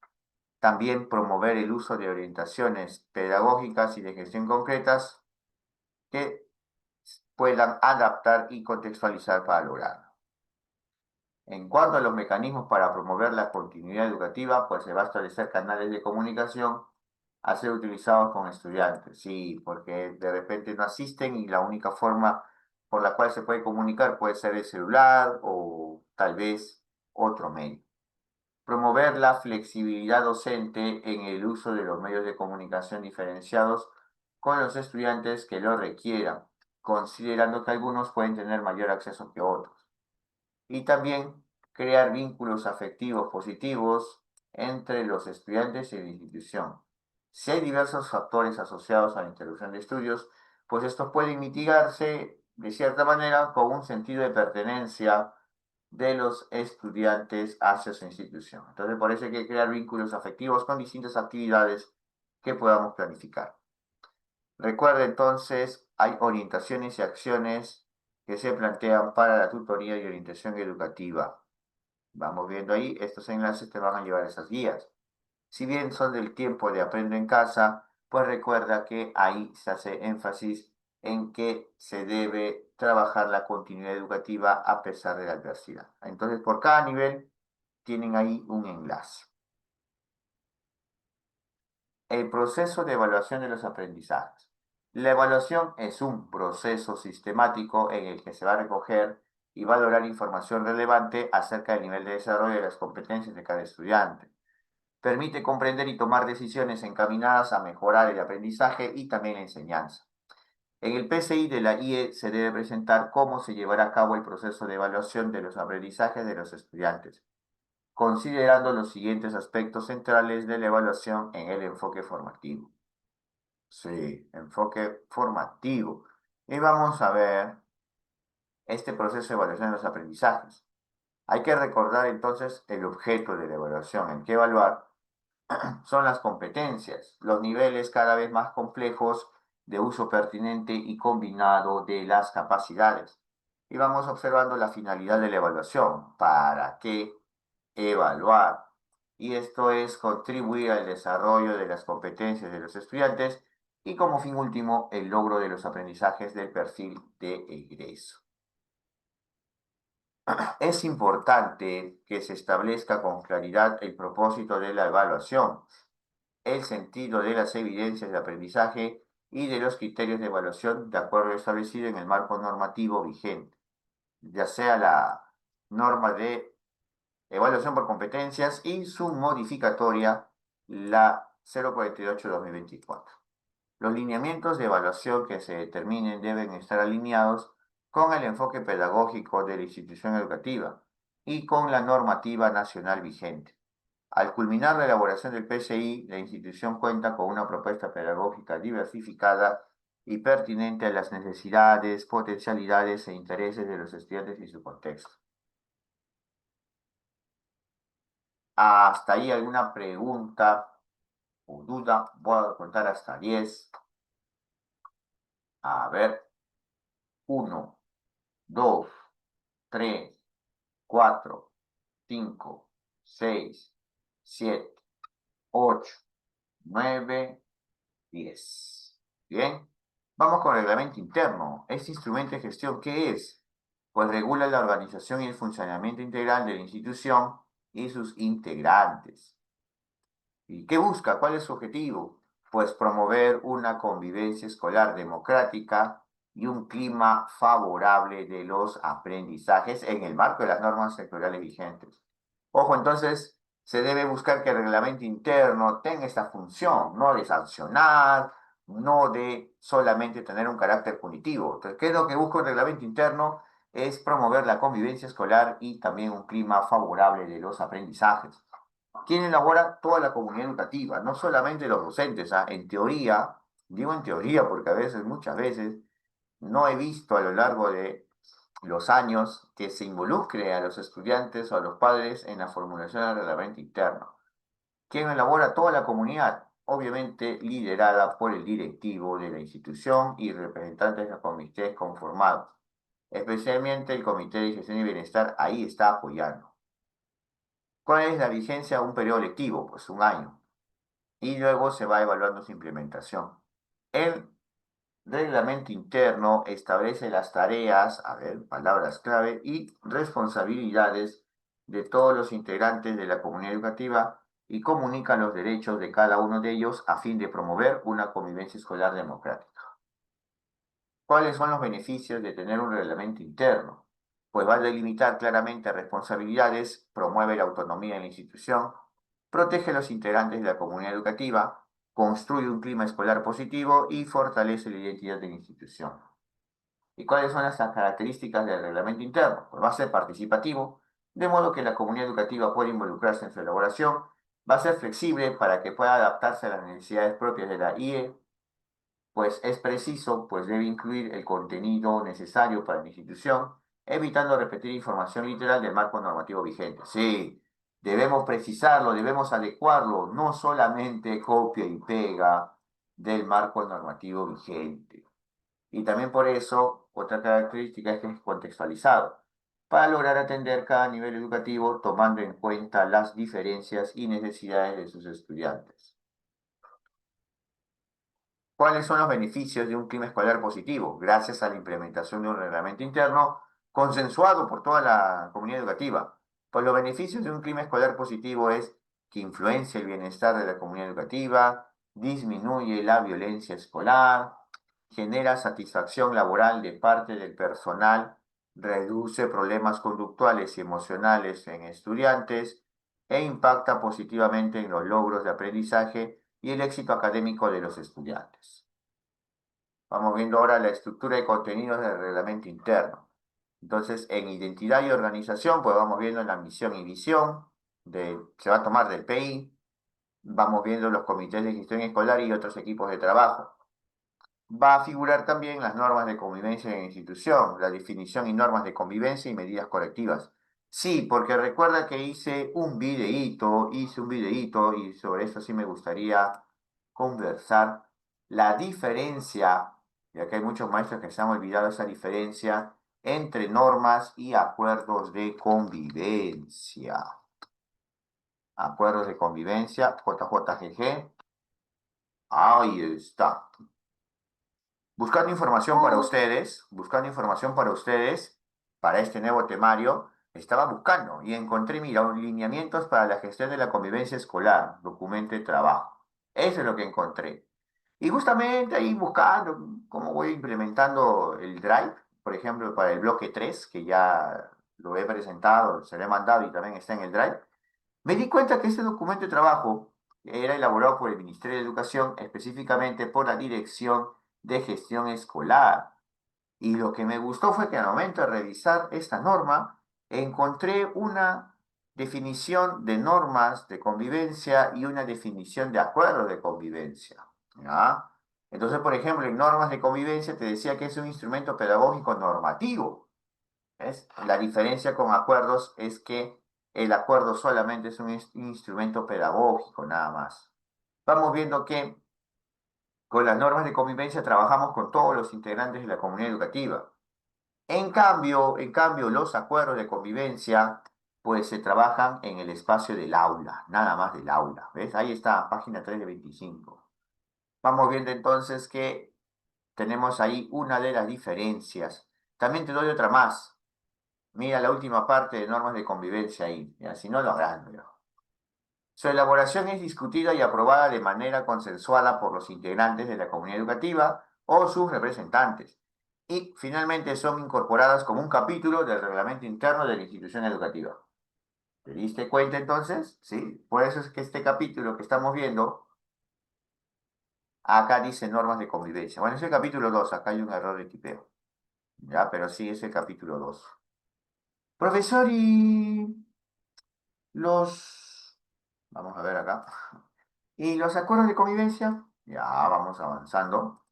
También promover el uso de orientaciones pedagógicas y de gestión concretas que puedan adaptar y contextualizar para lograrlo. En cuanto a los mecanismos para promover la continuidad educativa, pues se va a establecer canales de comunicación a ser utilizados con estudiantes, sí, porque de repente no asisten y la única forma por la cual se puede comunicar puede ser el celular o tal vez otro medio. Promover la flexibilidad docente en el uso de los medios de comunicación diferenciados con los estudiantes que lo requieran, considerando que algunos pueden tener mayor acceso que otros. Y también crear vínculos afectivos positivos entre los estudiantes y la institución. Si hay diversos factores asociados a la interrupción de estudios, pues estos pueden mitigarse de cierta manera con un sentido de pertenencia de los estudiantes hacia su institución. Entonces, por eso hay que crear vínculos afectivos con distintas actividades que podamos planificar. Recuerda entonces, hay orientaciones y acciones que se plantean para la tutoría y orientación educativa. Vamos viendo ahí, estos enlaces te van a llevar a esas guías. Si bien son del tiempo de Aprendo en Casa, pues recuerda que ahí se hace énfasis en que se debe trabajar la continuidad educativa a pesar de la adversidad. Entonces, por cada nivel tienen ahí un enlace. El proceso de evaluación de los aprendizajes. La evaluación es un proceso sistemático en el que se va a recoger y valorar información relevante acerca del nivel de desarrollo de las competencias de cada estudiante. permite comprender y tomar decisiones encaminadas a mejorar el aprendizaje y también la enseñanza. En el PCI de la IE se debe presentar cómo se llevará a cabo el proceso de evaluación de los aprendizajes de los estudiantes, considerando los siguientes aspectos centrales de la evaluación en el enfoque formativo. Sí, enfoque formativo. Y vamos a ver este proceso de evaluación de los aprendizajes. Hay que recordar entonces el objeto de la evaluación. Hay que evaluar son las competencias, los niveles cada vez más complejos de uso pertinente y combinado de las capacidades. Y vamos observando la finalidad de la evaluación. ¿Para qué evaluar? Y esto es contribuir al desarrollo de las competencias de los estudiantes y como fin último el logro de los aprendizajes del perfil de egreso. Es importante que se establezca con claridad el propósito de la evaluación, el sentido de las evidencias de aprendizaje y de los criterios de evaluación de acuerdo a lo establecido en el marco normativo vigente, ya sea la norma de evaluación por competencias y su modificatoria, la 048-2024. Los lineamientos de evaluación que se determinen deben estar alineados con el enfoque pedagógico de la institución educativa y con la normativa nacional vigente. Al culminar la elaboración del PCI, la institución cuenta con una propuesta pedagógica diversificada y pertinente a las necesidades, potencialidades e intereses de los estudiantes y su contexto. ¿Hasta ahí alguna pregunta o duda? Voy a contar hasta 10. A ver, 1, 2, 3, 4, 5, 6, 7, 8, 9, 10. Bien, vamos con el reglamento interno. Este instrumento de gestión, ¿qué es? Pues regula la organización y el funcionamiento integral de la institución y sus integrantes. ¿Y qué busca? ¿Cuál es su objetivo? Pues promover una convivencia escolar democrática y un clima favorable de los aprendizajes en el marco de las normas sectoriales vigentes. Ojo, entonces, se debe buscar que el reglamento interno tenga esta función, no de sancionar, no de solamente tener un carácter punitivo. Entonces, ¿qué es lo que busca el reglamento interno? Es promover la convivencia escolar y también un clima favorable de los aprendizajes. ¿Quién elabora? Toda la comunidad educativa, no solamente los docentes. En teoría, digo en teoría porque a veces, muchas veces, no he visto a lo largo de los años que se involucre a los estudiantes o a los padres en la formulación del reglamento interno. ¿Quién elabora? Toda la comunidad, obviamente liderada por el directivo de la institución y representantes de los comités conformados. Especialmente el Comité de Gestión y Bienestar ahí está apoyando. ¿Cuál es la vigencia de un periodo lectivo? Pues un año. Y luego se va evaluando su implementación. El reglamento interno establece las tareas, a ver, palabras clave, y responsabilidades de todos los integrantes de la comunidad educativa y comunica los derechos de cada uno de ellos a fin de promover una convivencia escolar democrática. ¿Cuáles son los beneficios de tener un reglamento interno? Pues va a delimitar claramente responsabilidades, promueve la autonomía de la institución, protege a los integrantes de la comunidad educativa, construye un clima escolar positivo y fortalece la identidad de la institución. ¿Y cuáles son las características del reglamento interno? Pues va a ser participativo, de modo que la comunidad educativa puede involucrarse en su elaboración, va a ser flexible para que pueda adaptarse a las necesidades propias de la IE, pues es preciso, pues debe incluir el contenido necesario para la institución, evitando repetir información literal del marco normativo vigente. Sí, debemos precisarlo, debemos adecuarlo, no solamente copia y pega del marco normativo vigente. Y también por eso, otra característica es que es contextualizado, para lograr atender cada nivel educativo tomando en cuenta las diferencias y necesidades de sus estudiantes. ¿Cuáles son los beneficios de un clima escolar positivo? Gracias a la implementación de un reglamento interno consensuado por toda la comunidad educativa. Pues los beneficios de un clima escolar positivo es que influencia el bienestar de la comunidad educativa, disminuye la violencia escolar, genera satisfacción laboral de parte del personal, reduce problemas conductuales y emocionales en estudiantes, e impacta positivamente en los logros de aprendizaje y el éxito académico de los estudiantes. Vamos viendo ahora la estructura y contenidos del reglamento interno. Entonces, en identidad y organización, pues vamos viendo la misión y visión, se va a tomar del PI, vamos viendo los comités de gestión escolar y otros equipos de trabajo. Va a figurar también las normas de convivencia en la institución, la definición y normas de convivencia y medidas correctivas. Sí, porque recuerda que hice un videíto y sobre eso sí me gustaría conversar. La diferencia, ya que hay muchos maestros que se han olvidado esa diferencia entre normas y acuerdos de convivencia. Acuerdos de convivencia, JJGG. Ahí está. Buscando información para ustedes, para este nuevo temario, estaba buscando y encontré, mira, lineamientos para la gestión de la convivencia escolar, documento de trabajo. Eso es lo que encontré. Y justamente ahí buscando cómo voy implementando el Drive, por ejemplo, para el bloque 3 que ya lo he presentado, se lo he mandado y también está en el Drive, me di cuenta que este documento de trabajo era elaborado por el Ministerio de Educación, específicamente por la Dirección de Gestión Escolar. Y lo que me gustó fue que al momento de revisar esta norma, encontré una definición de normas de convivencia y una definición de acuerdos de convivencia. ¿Ya? Entonces, por ejemplo, en normas de convivencia te decía que es un instrumento pedagógico normativo. ¿Ves? La diferencia con acuerdos es que el acuerdo solamente es un instrumento pedagógico, nada más. Vamos viendo que con las normas de convivencia trabajamos con todos los integrantes de la comunidad educativa. En cambio, los acuerdos de convivencia, pues se trabajan en el espacio del aula, nada más del aula. ¿Ves? Ahí está, página 3 de 25. Vamos viendo entonces que tenemos ahí una de las diferencias. También te doy otra más. Mira la última parte de normas de convivencia ahí. Ya, si no, lo habrás. Su elaboración es discutida y aprobada de manera consensuada por los integrantes de la comunidad educativa o sus representantes. Y finalmente son incorporadas como un capítulo del reglamento interno de la institución educativa. ¿Te diste cuenta entonces? Sí. Por eso es que este capítulo que estamos viendo, acá dice normas de convivencia. Bueno, es el capítulo 2, acá hay un error de tipeo. Ya, pero sí es el capítulo 2. Profesor, y los... Vamos a ver acá. ¿Y los acuerdos de convivencia? Ya vamos avanzando.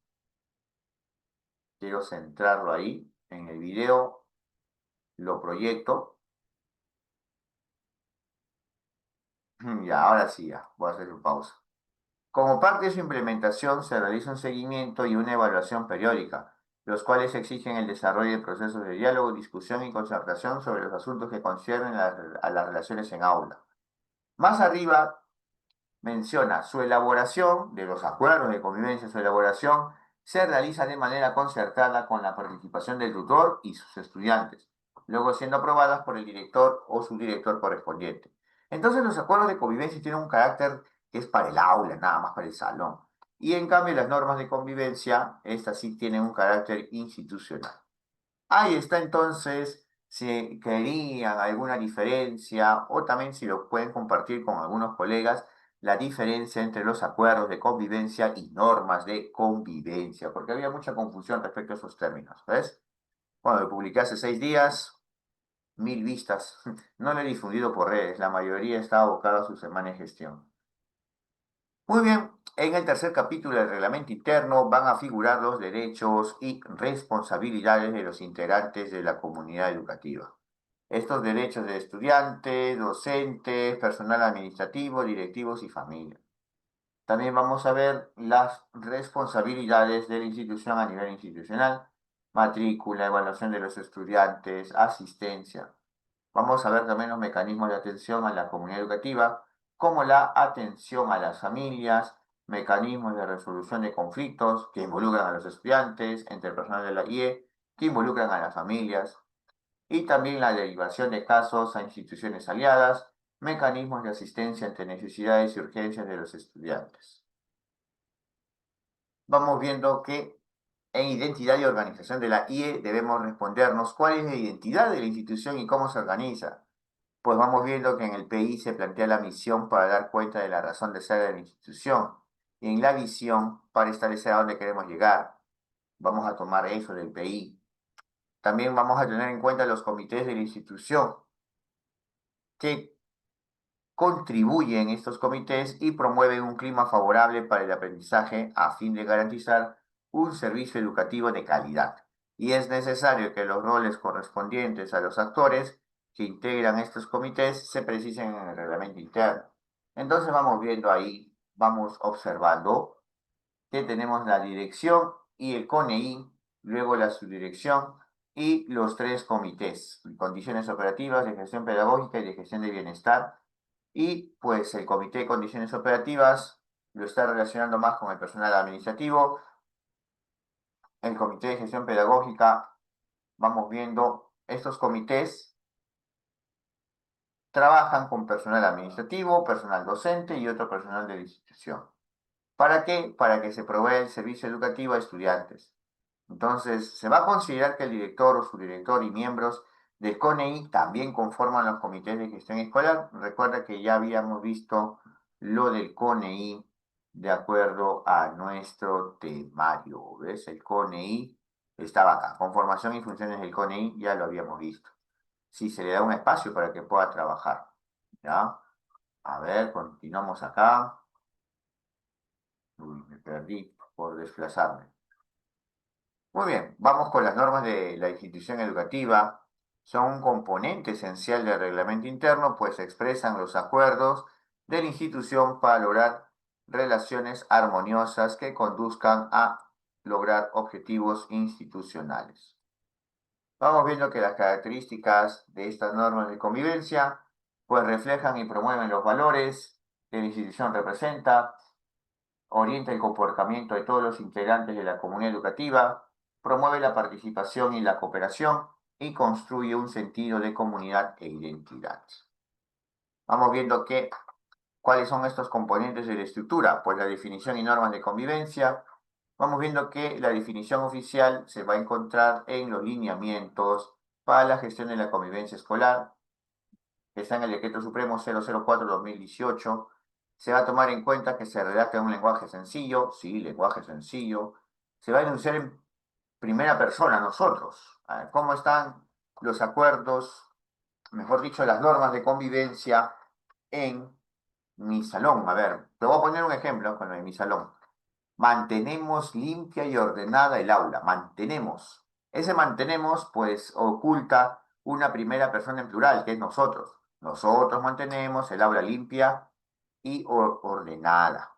Quiero centrarlo ahí. En el video lo proyecto. Y ahora sí, ya. Voy a hacer su pausa. Como parte de su implementación se realiza un seguimiento y una evaluación periódica, los cuales exigen el desarrollo de procesos de diálogo, discusión y concertación sobre los asuntos que conciernen a las relaciones en aula. Más arriba menciona su elaboración de los acuerdos de convivencia, su elaboración se realiza de manera concertada con la participación del tutor y sus estudiantes, luego siendo aprobadas por el director o subdirector correspondiente. Entonces los acuerdos de convivencia tienen un carácter que es para el aula, nada más para el salón. Y en cambio las normas de convivencia, estas sí tienen un carácter institucional. Ahí está entonces, si querían alguna diferencia o también si lo pueden compartir con algunos colegas, la diferencia entre los acuerdos de convivencia y normas de convivencia, porque había mucha confusión respecto a esos términos, ¿ves? Bueno, lo publiqué hace 6 días, 1000 vistas. No lo he difundido por redes, la mayoría está abocada a su semana de gestión. Muy bien, en el tercer capítulo del reglamento interno van a figurar los derechos y responsabilidades de los integrantes de la comunidad educativa. Estos derechos de estudiantes, docentes, personal administrativo, directivos y familia. También vamos a ver las responsabilidades de la institución a nivel institucional, matrícula, evaluación de los estudiantes, asistencia. Vamos a ver también los mecanismos de atención a la comunidad educativa, como la atención a las familias, mecanismos de resolución de conflictos que involucran a los estudiantes, entre el personal de la IE, que involucran a las familias, y también la derivación de casos a instituciones aliadas, mecanismos de asistencia ante necesidades y urgencias de los estudiantes. Vamos viendo que en identidad y organización de la IE debemos respondernos cuál es la identidad de la institución y cómo se organiza. pues vamos viendo que en el PI se plantea la misión para dar cuenta de la razón de ser de la institución. Y en la visión, para establecer a dónde queremos llegar. Vamos a tomar eso del PI. También vamos a tener en cuenta los comités de la institución, que contribuyen estos comités y promueven un clima favorable para el aprendizaje a fin de garantizar un servicio educativo de calidad. Y es necesario que los roles correspondientes a los actores que integran estos comités se precisen en el reglamento interno. Entonces vamos viendo ahí, vamos observando que tenemos la dirección y el CONEI, luego la subdirección y los tres comités, condiciones operativas, de gestión pedagógica y de gestión de bienestar. Y pues el comité de condiciones operativas lo está relacionando más con el personal administrativo. El comité de gestión pedagógica, vamos viendo, estos comités trabajan con personal administrativo, personal docente y otro personal de la institución. ¿Para qué? Para que se provea el servicio educativo a estudiantes. Entonces, se va a considerar que el director o subdirector y miembros del CONEI también conforman los comités de gestión escolar. Recuerda que ya habíamos visto lo del CONEI de acuerdo a nuestro temario. ¿Ves? El CONEI estaba acá. Conformación y funciones del CONEI ya lo habíamos visto. Si se le da un espacio para que pueda trabajar. ¿Ya? A ver, continuamos acá. Uy, me perdí por desplazarme. Muy bien, vamos con las normas de la institución educativa. Son un componente esencial del reglamento interno, pues expresan los acuerdos de la institución para lograr relaciones armoniosas que conduzcan a lograr objetivos institucionales. Vamos viendo que las características de estas normas de convivencia, pues reflejan y promueven los valores que la institución representa, orienta el comportamiento de todos los integrantes de la comunidad educativa, promueve la participación y la cooperación y construye un sentido de comunidad e identidad. Vamos viendo cuáles son estos componentes de la estructura, pues la definición y normas de convivencia. Vamos viendo que la definición oficial se va a encontrar en los lineamientos para la gestión de la convivencia escolar, que está en el Decreto Supremo 004/2018. Se va a tomar en cuenta que se redacta en un lenguaje sencillo, sí, lenguaje sencillo. Se va a enunciar en primera persona, nosotros. ¿Cómo están los acuerdos, mejor dicho, las normas de convivencia en mi salón? A ver, te voy a poner un ejemplo con lo de mi salón. Mantenemos limpia y ordenada el aula, mantenemos. Ese mantenemos, pues, oculta una primera persona en plural, que es nosotros. Nosotros mantenemos el aula limpia y ordenada.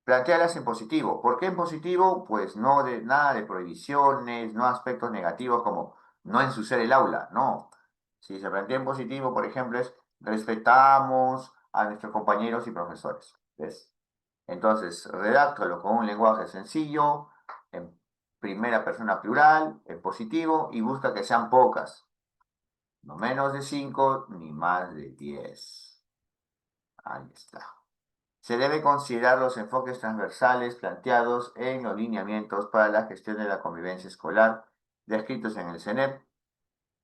Plantéalas en positivo. ¿Por qué en positivo? Pues no de nada de prohibiciones, no aspectos negativos como no ensuciar el aula, no. Si se plantea en positivo, por ejemplo, es respetamos a nuestros compañeros y profesores. ¿Ves? Entonces, redáctalo con un lenguaje sencillo, en primera persona plural, en positivo, y busca que sean pocas. No menos de 5 ni más de 10. Ahí está. Se debe considerar los enfoques transversales planteados en los lineamientos para la gestión de la convivencia escolar descritos en el CENEP.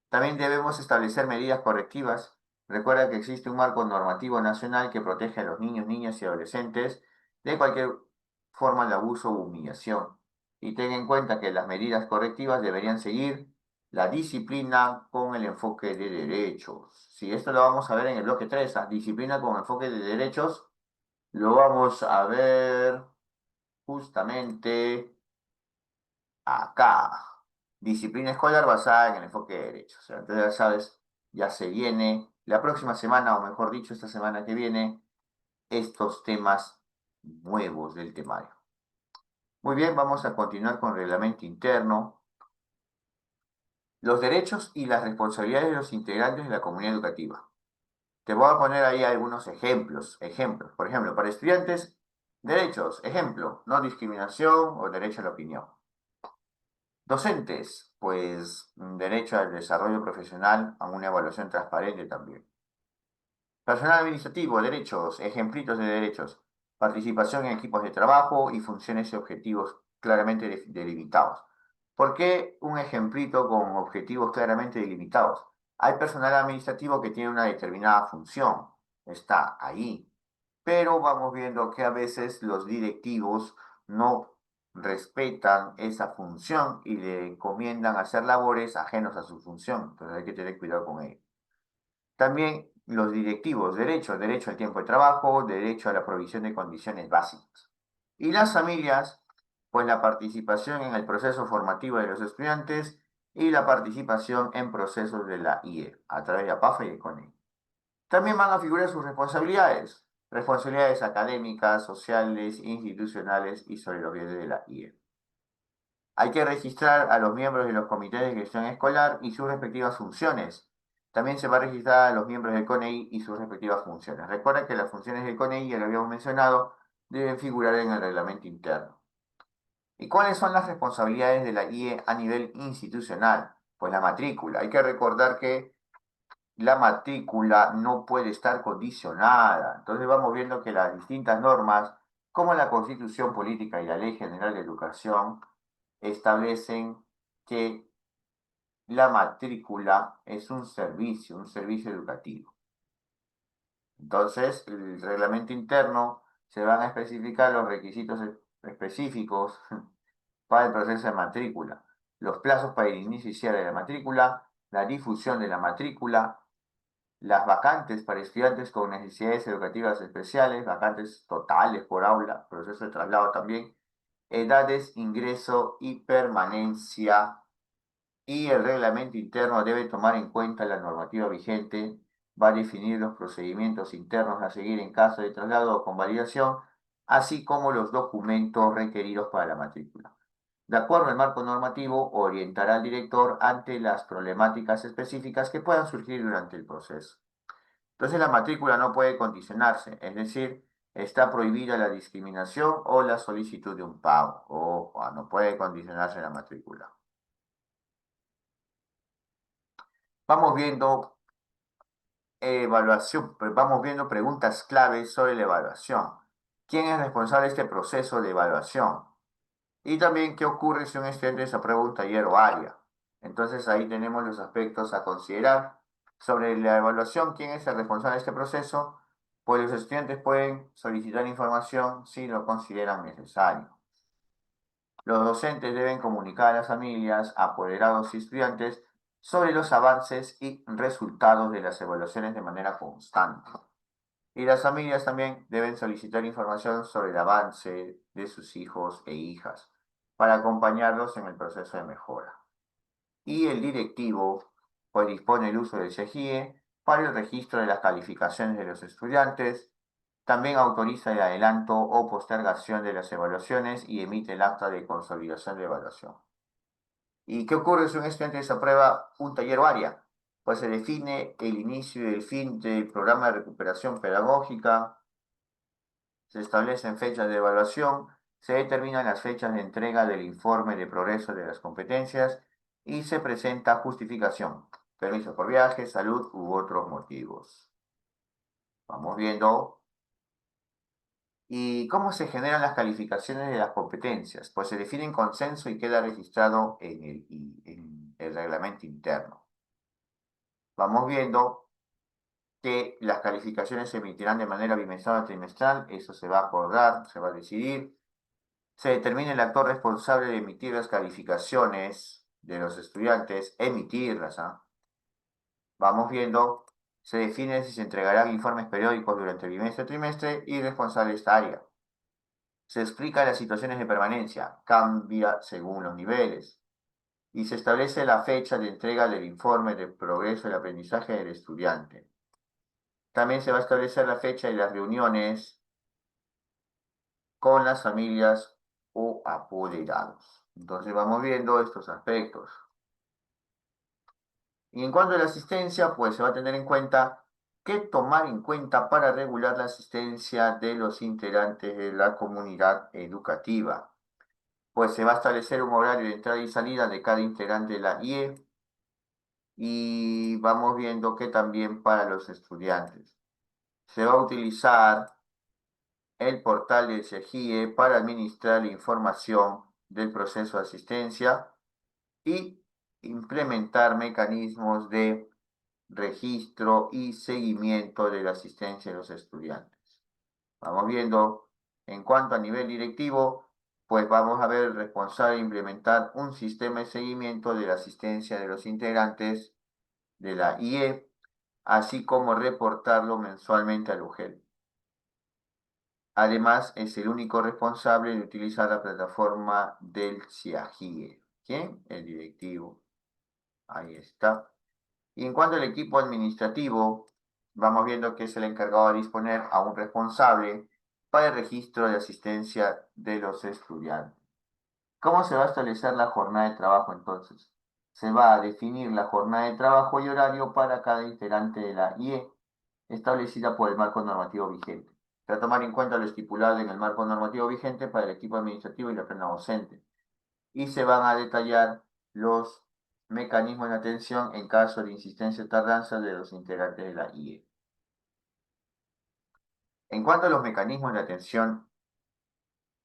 También debemos establecer medidas correctivas. Recuerda que existe un marco normativo nacional que protege a los niños, niñas y adolescentes de cualquier forma de abuso u humillación. Y ten en cuenta que las medidas correctivas deberían seguir la disciplina con el enfoque de derechos. Si esto lo vamos a ver en el bloque 3, disciplina con enfoque de derechos, lo vamos a ver justamente acá. Disciplina escolar basada en el enfoque de derechos. O sea, entonces ya sabes, ya se viene la próxima semana, o mejor dicho, esta semana que viene, estos temas nuevos del temario. Muy bien, vamos a continuar con el reglamento interno. Los derechos y las responsabilidades de los integrantes de la comunidad educativa. Te voy a poner ahí algunos ejemplos. Por ejemplo, para estudiantes, derechos, ejemplo, no discriminación o derecho a la opinión. Docentes, pues derecho al desarrollo profesional, a una evaluación transparente también. Personal administrativo, derechos, ejemplitos de derechos. Participación en equipos de trabajo y funciones y objetivos claramente delimitados. ¿Por qué un ejemplito con objetivos claramente delimitados? Hay personal administrativo que tiene una determinada función, está ahí, pero vamos viendo que a veces los directivos no respetan esa función y le encomiendan hacer labores ajenos a su función, entonces hay que tener cuidado con ello. También los directivos, derecho al tiempo de trabajo, derecho a la provisión de condiciones básicas. Y las familias, pues la participación en el proceso formativo de los estudiantes y la participación en procesos de la IE, a través de APAFA y el CONEI. También van a figurar sus responsabilidades, responsabilidades académicas, sociales, institucionales y sobre los bienes de la IE. Hay que registrar a los miembros de los comités de gestión escolar y sus respectivas funciones. También se va a registrar a los miembros del CONEI y sus respectivas funciones. Recuerda que las funciones del CONEI, ya lo habíamos mencionado, deben figurar en el reglamento interno. ¿Y cuáles son las responsabilidades de la IE a nivel institucional? Pues la matrícula. Hay que recordar que la matrícula no puede estar condicionada. Entonces vamos viendo que las distintas normas, como la Constitución Política y la Ley General de Educación, establecen que la matrícula es un servicio educativo. Entonces, el reglamento interno se van a especificar los requisitos específicos para el proceso de matrícula, los plazos para el inicio y cierre de la matrícula, la difusión de la matrícula, las vacantes para estudiantes con necesidades educativas especiales, vacantes totales por aula, proceso de traslado también, edades, ingreso y permanencia. Y el reglamento interno debe tomar en cuenta la normativa vigente, va a definir los procedimientos internos a seguir en caso de traslado o convalidación, así como los documentos requeridos para la matrícula. De acuerdo al marco normativo, orientará al director ante las problemáticas específicas que puedan surgir durante el proceso. Entonces la matrícula no puede condicionarse, es decir, está prohibida la discriminación o la solicitud de un pago, o no puede condicionarse la matrícula. Vamos viendo vamos viendo preguntas claves sobre la evaluación. ¿Quién es responsable de este proceso de evaluación? Y también qué ocurre si un estudiante desaprueba un taller o área. Entonces ahí tenemos los aspectos a considerar. Sobre la evaluación, ¿quién es el responsable de este proceso? Pues los estudiantes pueden solicitar información si lo consideran necesario. Los docentes deben comunicar a las familias, apoderados y estudiantes sobre los avances y resultados de las evaluaciones de manera constante. Y las familias también deben solicitar información sobre el avance de sus hijos e hijas para acompañarlos en el proceso de mejora. Y el directivo pues dispone el uso del CEGIE para el registro de las calificaciones de los estudiantes. También autoriza el adelanto o postergación de las evaluaciones y emite el acta de consolidación de evaluación. ¿Y qué ocurre si un estudiante desaprueba un taller o área? Pues se define el inicio y el fin del programa de recuperación pedagógica, se establecen fechas de evaluación, se determinan las fechas de entrega del informe de progreso de las competencias y se presenta justificación, permiso por viaje, salud u otros motivos. Vamos viendo. ¿Y cómo se generan las calificaciones de las competencias? Pues se define en consenso y queda registrado en el reglamento interno. Vamos viendo que las calificaciones se emitirán de manera bimestral o trimestral, eso se va a acordar, se va a decidir. Se determina el actor responsable de emitir las calificaciones de los estudiantes, emitirlas, ¿ah? Vamos viendo, se define si se entregarán informes periódicos durante el bimestre o trimestre y responsable de esta área. Se explica las situaciones de permanencia, cambia según los niveles. Y se establece la fecha de entrega del informe de progreso del aprendizaje del estudiante. También se va a establecer la fecha de las reuniones con las familias o apoderados. Entonces vamos viendo estos aspectos. Y en cuanto a la asistencia, pues se va a tener en cuenta qué tomar en cuenta para regular la asistencia de los integrantes de la comunidad educativa. Pues se va a establecer un horario de entrada y salida de cada integrante de la IE y vamos viendo que también para los estudiantes. Se va a utilizar el portal del CEGIE para administrar la información del proceso de asistencia y implementar mecanismos de registro y seguimiento de la asistencia de los estudiantes. Vamos viendo, en cuanto a nivel directivo, pues vamos a ver el responsable de implementar un sistema de seguimiento de la asistencia de los integrantes de la IE, así como reportarlo mensualmente al UGEL. Además, es el único responsable de utilizar la plataforma del CIAGIE. ¿Quién? El directivo. Ahí está. Y en cuanto al equipo administrativo, vamos viendo que es el encargado de disponer a un responsable para el registro de asistencia de los estudiantes. ¿Cómo se va a establecer la jornada de trabajo entonces? Se va a definir la jornada de trabajo y horario para cada integrante de la IE, establecida por el marco normativo vigente. Se va a tomar en cuenta lo estipulado en el marco normativo vigente para el equipo administrativo y la plana docente. Y se van a detallar los mecanismos de atención en caso de insistencia o tardanza de los integrantes de la IE. En cuanto a los mecanismos de atención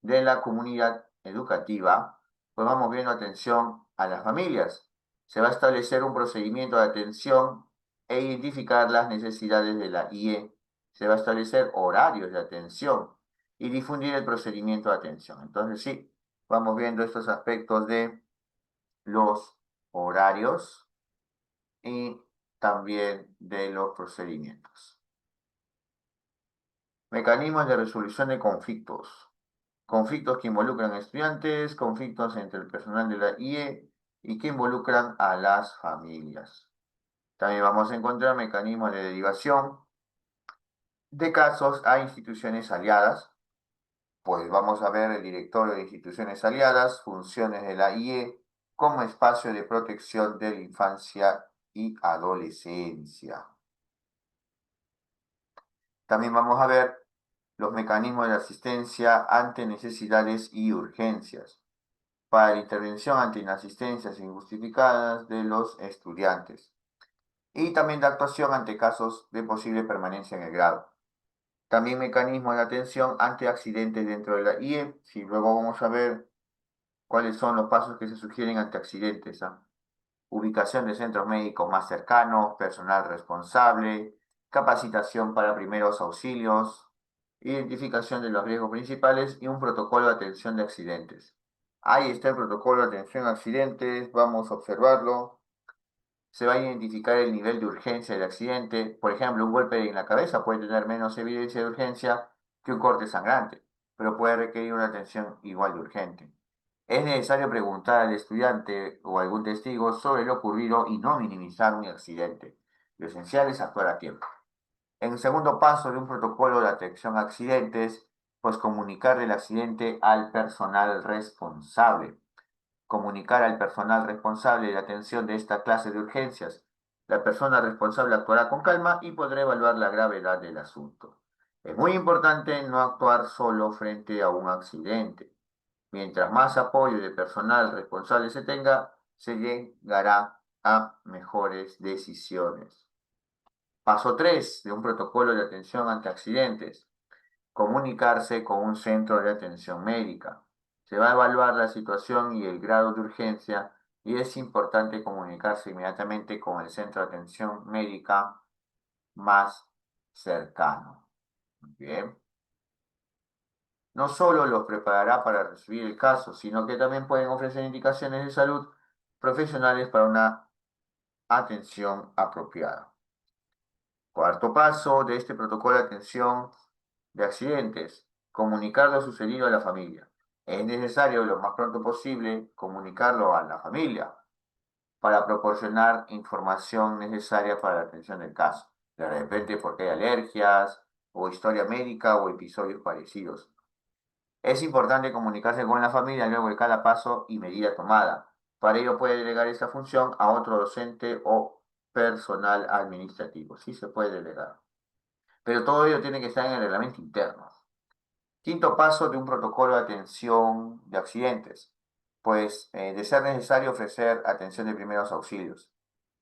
de la comunidad educativa, pues vamos viendo atención a las familias. Se va a establecer un procedimiento de atención e identificar las necesidades de la IE. Se va a establecer horarios de atención y difundir el procedimiento de atención. Entonces, sí, vamos viendo estos aspectos de los horarios y también de los procedimientos. Mecanismos de resolución de conflictos. Conflictos que involucran a estudiantes, conflictos entre el personal de la IE y que involucran a las familias. También vamos a encontrar mecanismos de derivación de casos a instituciones aliadas. Pues vamos a ver el directorio de instituciones aliadas, funciones de la IE como espacio de protección de la infancia y adolescencia. También vamos a ver los mecanismos de asistencia ante necesidades y urgencias para la intervención ante inasistencias injustificadas de los estudiantes y también de actuación ante casos de posible permanencia en el grado. También mecanismos de atención ante accidentes dentro de la IE, si luego vamos a ver cuáles son los pasos que se sugieren ante accidentes. Ubicación de centros médicos más cercanos, personal responsable, capacitación para primeros auxilios, identificación de los riesgos principales y un protocolo de atención de accidentes. Ahí está el protocolo de atención a accidentes, vamos a observarlo. Se va a identificar el nivel de urgencia del accidente. Por ejemplo, un golpe en la cabeza puede tener menos evidencia de urgencia que un corte sangrante, pero puede requerir una atención igual de urgente. Es necesario preguntar al estudiante o algún testigo sobre lo ocurrido y no minimizar un accidente. Lo esencial es actuar a tiempo. En el segundo paso de un protocolo de atención a accidentes, pues comunicar el accidente al personal responsable. Comunicar al personal responsable la atención de esta clase de urgencias. La persona responsable actuará con calma y podrá evaluar la gravedad del asunto. Es muy importante no actuar solo frente a un accidente. Mientras más apoyo de personal responsable se tenga, se llegará a mejores decisiones. Paso 3 de un protocolo de atención ante accidentes. Comunicarse con un centro de atención médica. Se va a evaluar la situación y el grado de urgencia y es importante comunicarse inmediatamente con el centro de atención médica más cercano. Bien. No solo los preparará para recibir el caso, sino que también pueden ofrecer indicaciones de salud profesionales para una atención apropiada. Cuarto paso de este protocolo de atención de accidentes, comunicar lo sucedido a la familia. Es necesario lo más pronto posible comunicarlo a la familia para proporcionar información necesaria para la atención del caso. De repente porque hay alergias o historia médica o episodios parecidos. Es importante comunicarse con la familia luego de cada paso y medida tomada. Para ello puede delegar esta función a otro docente o personal administrativo. Sí se puede delegar. Pero todo ello tiene que estar en el reglamento interno. Quinto paso de un protocolo de atención de accidentes. Pues de ser necesario ofrecer atención de primeros auxilios.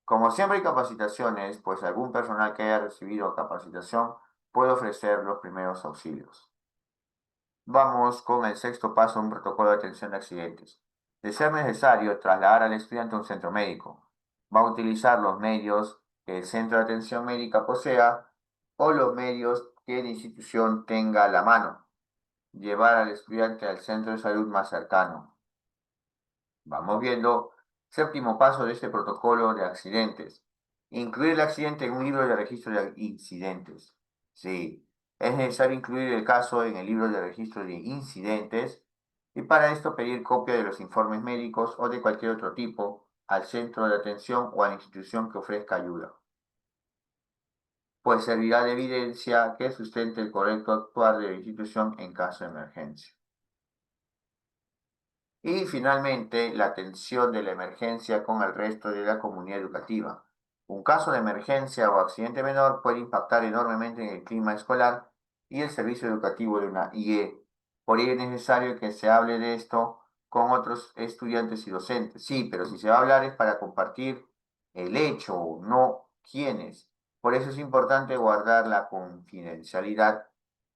Como siempre hay capacitaciones, pues algún personal que haya recibido capacitación puede ofrecer los primeros auxilios. Vamos con el sexto paso, un protocolo de atención de accidentes. De ser necesario trasladar al estudiante a un centro médico, va a utilizar los medios que el centro de atención médica posea o los medios que la institución tenga a la mano. Llevar al estudiante al centro de salud más cercano. Vamos viendo. Séptimo paso de este protocolo de accidentes. Incluir el accidente en un libro de registro de incidentes. Sí, es necesario incluir el caso en el libro de registro de incidentes y para esto pedir copia de los informes médicos o de cualquier otro tipo al centro de atención o a la institución que ofrezca ayuda, pues servirá de evidencia que sustente el correcto actuar de la institución en caso de emergencia. Y finalmente, la atención de la emergencia con el resto de la comunidad educativa. Un caso de emergencia o accidente menor puede impactar enormemente en el clima escolar y el servicio educativo de una IE. Por ello es necesario que se hable de esto con otros estudiantes y docentes. Sí, pero si se va a hablar es para compartir el hecho, no quiénes. Por eso es importante guardar la confidencialidad,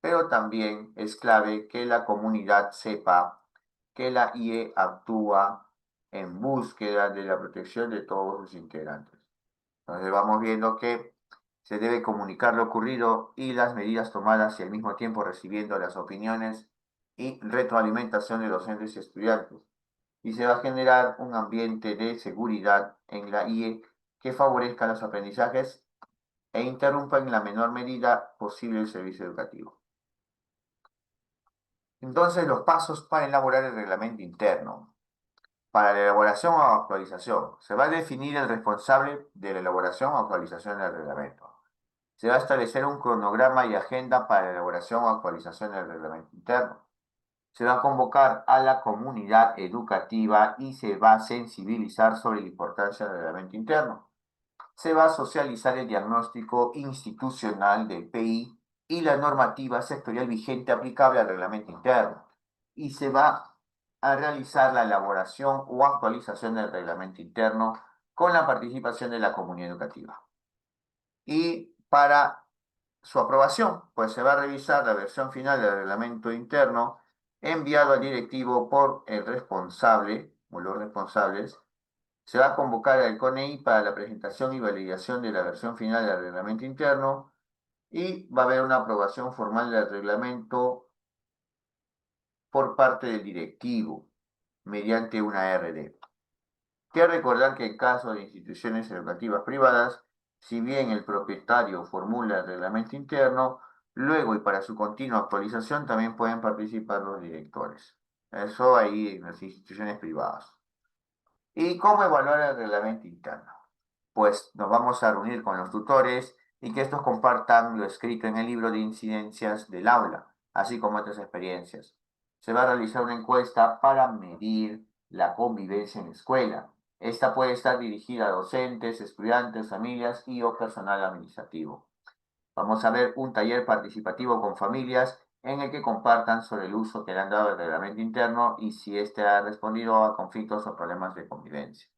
pero también es clave que la comunidad sepa que la IE actúa en búsqueda de la protección de todos sus integrantes. Entonces vamos viendo que se debe comunicar lo ocurrido y las medidas tomadas y al mismo tiempo recibiendo las opiniones y retroalimentación de docentes y estudiantes. Y se va a generar un ambiente de seguridad en la IE que favorezca los aprendizajes e interrumpa en la menor medida posible el servicio educativo. Entonces, los pasos para elaborar el reglamento interno. Para la elaboración o actualización, se va a definir el responsable de la elaboración o actualización del reglamento. Se va a establecer un cronograma y agenda para la elaboración o actualización del reglamento interno. Se va a convocar a la comunidad educativa y se va a sensibilizar sobre la importancia del reglamento interno. Se va a socializar el diagnóstico institucional del PI y la normativa sectorial vigente aplicable al reglamento interno. Y se va a realizar la elaboración o actualización del reglamento interno con la participación de la comunidad educativa. Y para su aprobación, pues se va a revisar la versión final del reglamento interno enviado al directivo por el responsable o los responsables. Se va a convocar al CONEI para la presentación y validación de la versión final del reglamento interno y va a haber una aprobación formal del reglamento por parte del directivo mediante una RD. Quiero recordar que en caso de instituciones educativas privadas, si bien el propietario formula el reglamento interno, luego y para su continua actualización también pueden participar los directores. Eso ahí en las instituciones privadas. ¿Y cómo evaluar el reglamento interno? Pues nos vamos a reunir con los tutores y que estos compartan lo escrito en el libro de incidencias del aula, así como otras experiencias. Se va a realizar una encuesta para medir la convivencia en la escuela. Esta puede estar dirigida a docentes, estudiantes, familias y o personal administrativo. Vamos a ver un taller participativo con familias en el que compartan sobre el uso que le han dado al reglamento interno y si éste ha respondido a conflictos o problemas de convivencia.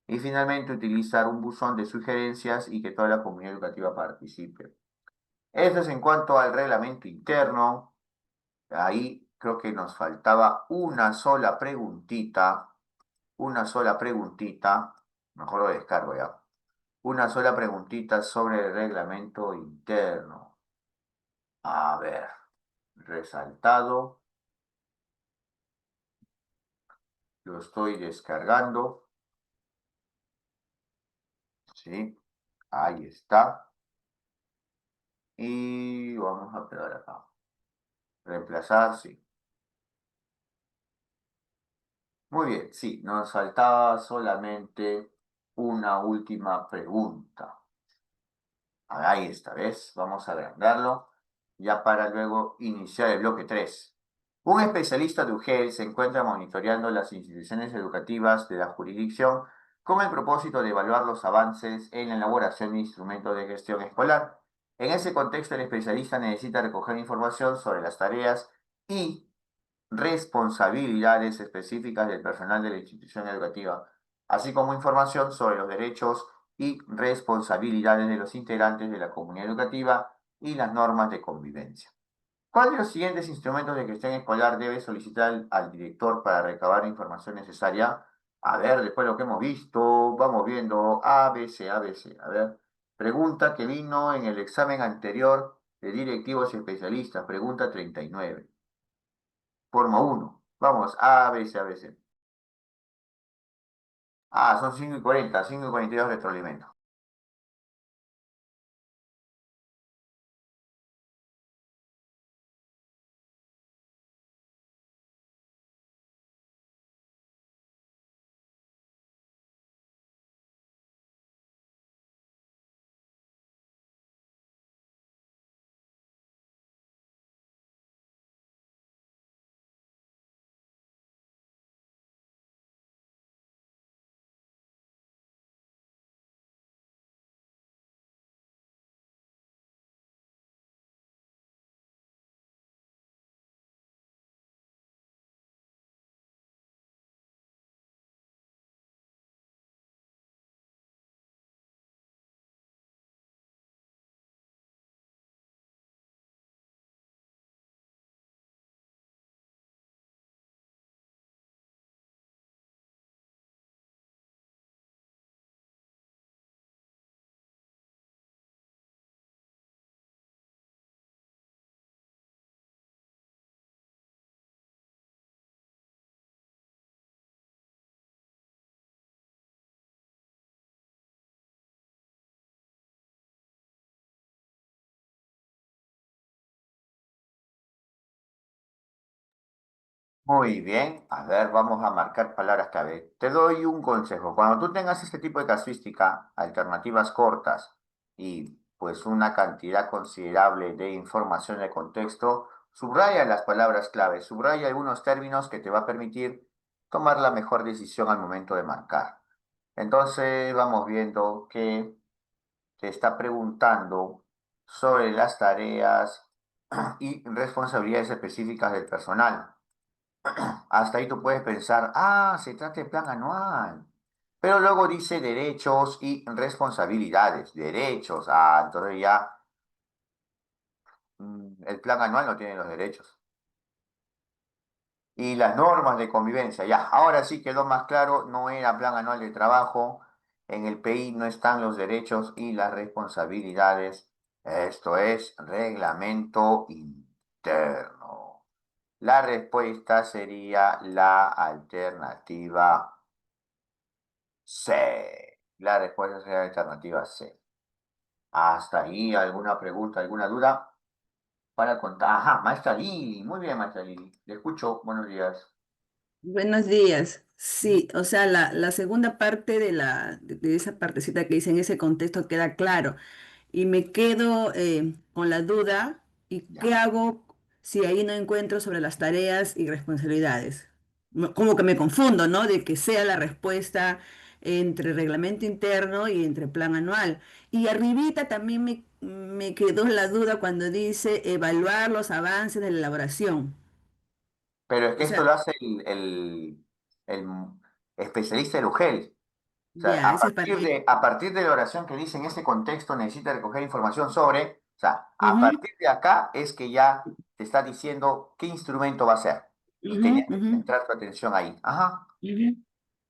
Y finalmente, utilizar un buzón de sugerencias y que toda la comunidad educativa participe. Eso es en cuanto al reglamento interno. Ahí creo que nos faltaba una sola preguntita, mejor lo descargo ya, una sola preguntita sobre el reglamento interno. A ver, resaltado, lo estoy descargando, ¿sí? Ahí está. Y vamos a pegar acá. Reemplazar, sí. Muy bien, sí, nos faltaba solamente una última pregunta. Ahí está, ¿ves? Vamos a agrandarlo ya para luego iniciar el bloque 3. Un especialista de UGEL se encuentra monitoreando las instituciones educativas de la jurisdicción con el propósito de evaluar los avances en la elaboración de instrumentos de gestión escolar. En ese contexto, el especialista necesita recoger información sobre las tareas y responsabilidades específicas del personal de la institución educativa, así como información sobre los derechos y responsabilidades de los integrantes de la comunidad educativa y las normas de convivencia. ¿Cuál de los siguientes instrumentos de gestión escolar debe solicitar al director para recabar la información necesaria? A ver, después de lo que hemos visto, vamos viendo ABC, ABC. A ver, Pregunta que vino en el examen anterior de directivos y especialistas, pregunta 39. Forma uno. Vamos, A, B, C, A, B, C. Ah, son 5:40, 5:42 retroalimento. Muy bien, a ver, vamos a marcar palabras clave. Te doy un consejo. Cuando tú tengas este tipo de casuística, alternativas cortas y pues una cantidad considerable de información de contexto, subraya las palabras clave, subraya algunos términos que te va a permitir tomar la mejor decisión al momento de marcar. Entonces, vamos viendo que te está preguntando sobre las tareas y responsabilidades específicas del personal. Hasta ahí tú puedes pensar, ah, se trata de plan anual. Pero luego dice derechos y responsabilidades. Derechos, ah, entonces ya el plan anual no tiene los derechos. Y las normas de convivencia, ya, ahora sí quedó más claro, no era plan anual de trabajo. En el PI no están los derechos y las responsabilidades. Esto es reglamento interno. La respuesta sería la alternativa C. La respuesta sería la alternativa C. Hasta ahí, ¿alguna pregunta, alguna duda? Para contar. Ajá, maestra Lili. Muy bien, maestra Lili. Le escucho. Buenos días. Buenos días. Sí, o sea, la segunda parte de esa partecita que dice en ese contexto queda claro. Y me quedo con la duda, ¿y qué Ya. hago si ahí no encuentro sobre las tareas y responsabilidades? Como que me confundo, ¿no? De que sea la respuesta entre reglamento interno y entre plan anual. Y arribita también me quedó la duda cuando dice evaluar los avances de la elaboración. Pero es que O esto sea, lo hace el especialista de UGEL. O sea, ya, ese es para mí. a partir de la oración que dice en este contexto necesita recoger información sobre, o sea, a Ujú, partir de acá es que ya te está diciendo qué instrumento va a ser. Y ujú, tenías que ujú, centrar tu atención ahí. Ajá. ujú.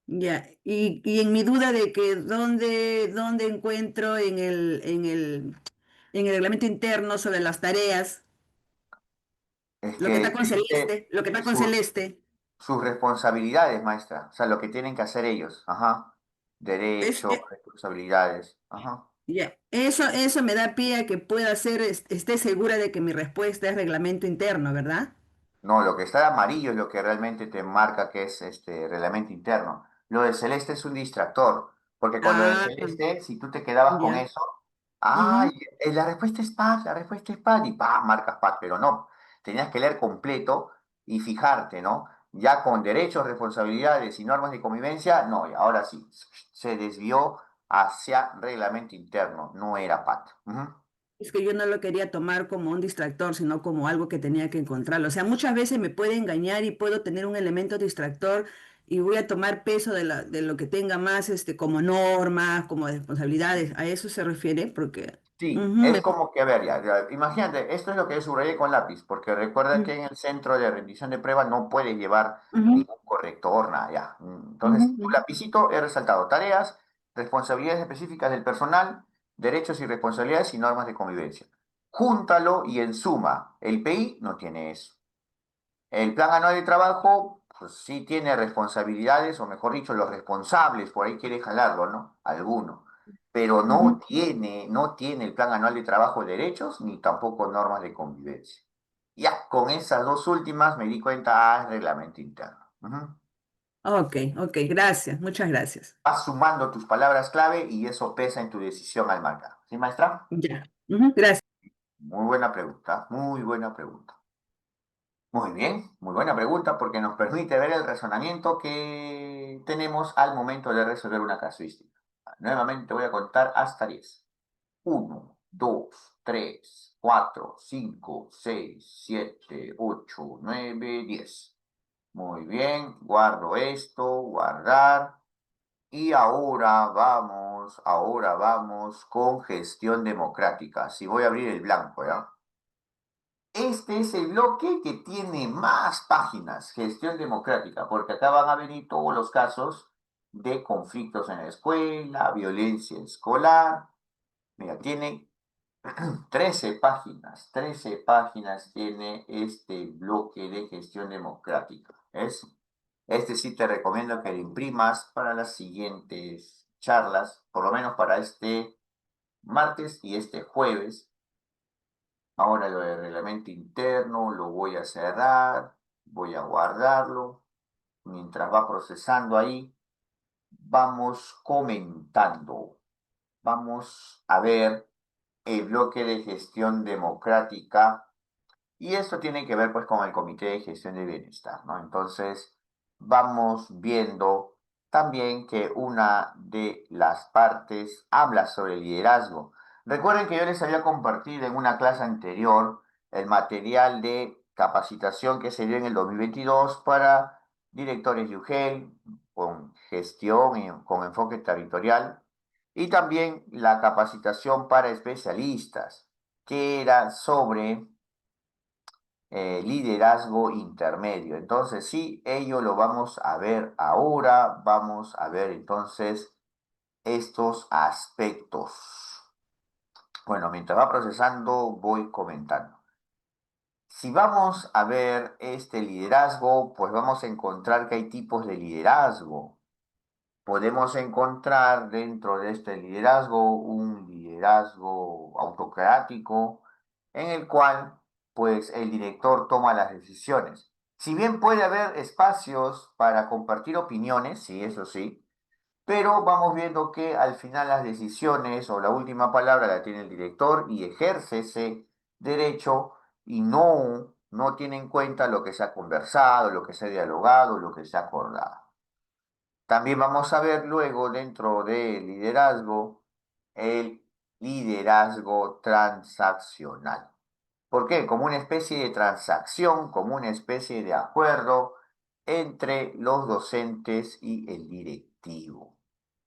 Ya, y en mi duda de que dónde encuentro en el reglamento interno sobre las tareas, Es lo que que está con dice celeste, lo que está con su, celeste, sus responsabilidades, maestra. O sea, lo que tienen que hacer ellos. Ajá. es, Derechos, responsabilidades. Ajá. ya, eso me da pie a que pueda ser, esté segura de que mi respuesta es reglamento interno, ¿verdad? No, lo que está de amarillo es lo que realmente te marca que es este reglamento interno. Lo de celeste es un distractor, porque con lo de Ah, celeste, si tú te quedabas con ya. eso, ay, Ujú. la respuesta es PAD, la respuesta es PAD, y pa, marcas PAD, pero no, tenías que leer completo y fijarte, ¿no? Ya con derechos, responsabilidades y normas de convivencia, no, y ahora sí, se desvió hacia reglamento interno, no era PAD. Ujú. Es que yo no lo quería tomar como un distractor, sino como algo que tenía que encontrarlo. O sea, muchas veces me puede engañar y puedo tener un elemento distractor y voy a tomar peso de lo que tenga más, como normas, como responsabilidades. ¿A eso se refiere? Porque... Sí, ujú, es como que, a ver, imagínate, esto es lo que yo subrayé con lápiz, porque recuerda ujú, que en el centro de rendición de prueba no puedes llevar ujú, ningún corrector, nada, ya. ujú, Entonces, tu lapicito he resaltado tareas, responsabilidades específicas del personal derechos y responsabilidades y normas de convivencia. Júntalo y en suma, el PI no tiene eso. El plan anual de trabajo, pues sí tiene responsabilidades, o mejor dicho, los responsables, por ahí quiere jalarlo, ¿no? Alguno. Pero Ujú. no tiene el plan anual de trabajo derechos ni tampoco normas de convivencia. Ya, con esas dos últimas me di cuenta, es reglamento interno. Ujú. Ok, ok, gracias, muchas gracias. Vas sumando tus palabras clave y eso pesa en tu decisión al marcar. ¿Sí, maestra? Ya. Ujú, gracias. Muy buena pregunta, muy buena pregunta. Muy bien, muy buena pregunta porque nos permite ver el razonamiento que tenemos al momento de resolver una casuística. Nuevamente voy a contar hasta 10. 1, 2, 3, 4, 5, 6, 7, 8, 9, 10. Muy bien, guardo esto, guardar. Y ahora vamos con gestión democrática. Si voy a abrir el blanco, ¿ya? Este es el bloque que tiene más páginas, gestión democrática, porque acá van a venir todos los casos de conflictos en la escuela, violencia escolar. Mira, tiene 13 páginas tiene este bloque de gestión democrática. ¿Es? Este sí te recomiendo que lo imprimas para las siguientes charlas, por lo menos para este martes y este jueves. Ahora lo del reglamento interno lo voy a cerrar, voy a guardarlo. Mientras va procesando ahí, vamos comentando. Vamos a ver el bloque de gestión democrática. Y esto tiene que ver pues con el Comité de Gestión de Bienestar, ¿no? Entonces, vamos viendo también que una de las partes habla sobre el liderazgo. Recuerden que yo les había compartido en una clase anterior el material de capacitación que se dio en el 2022 para directores de UGEL con gestión y con enfoque territorial y también la capacitación para especialistas que era sobre liderazgo intermedio. Entonces, sí, ello lo vamos a ver ahora. Vamos a ver entonces estos aspectos. Bueno, mientras va procesando, voy comentando. Si vamos a ver este liderazgo, pues vamos a encontrar que hay tipos de liderazgo. Podemos encontrar dentro de este liderazgo un liderazgo autocrático en el cual pues el director toma las decisiones. Si bien puede haber espacios para compartir opiniones, sí, eso sí, pero vamos viendo que al final las decisiones o la última palabra la tiene el director y ejerce ese derecho y no tiene en cuenta lo que se ha conversado, lo que se ha dialogado, lo que se ha acordado. También vamos a ver luego dentro del liderazgo el liderazgo transaccional. ¿Por qué? Como una especie de transacción, como una especie de acuerdo entre los docentes y el directivo.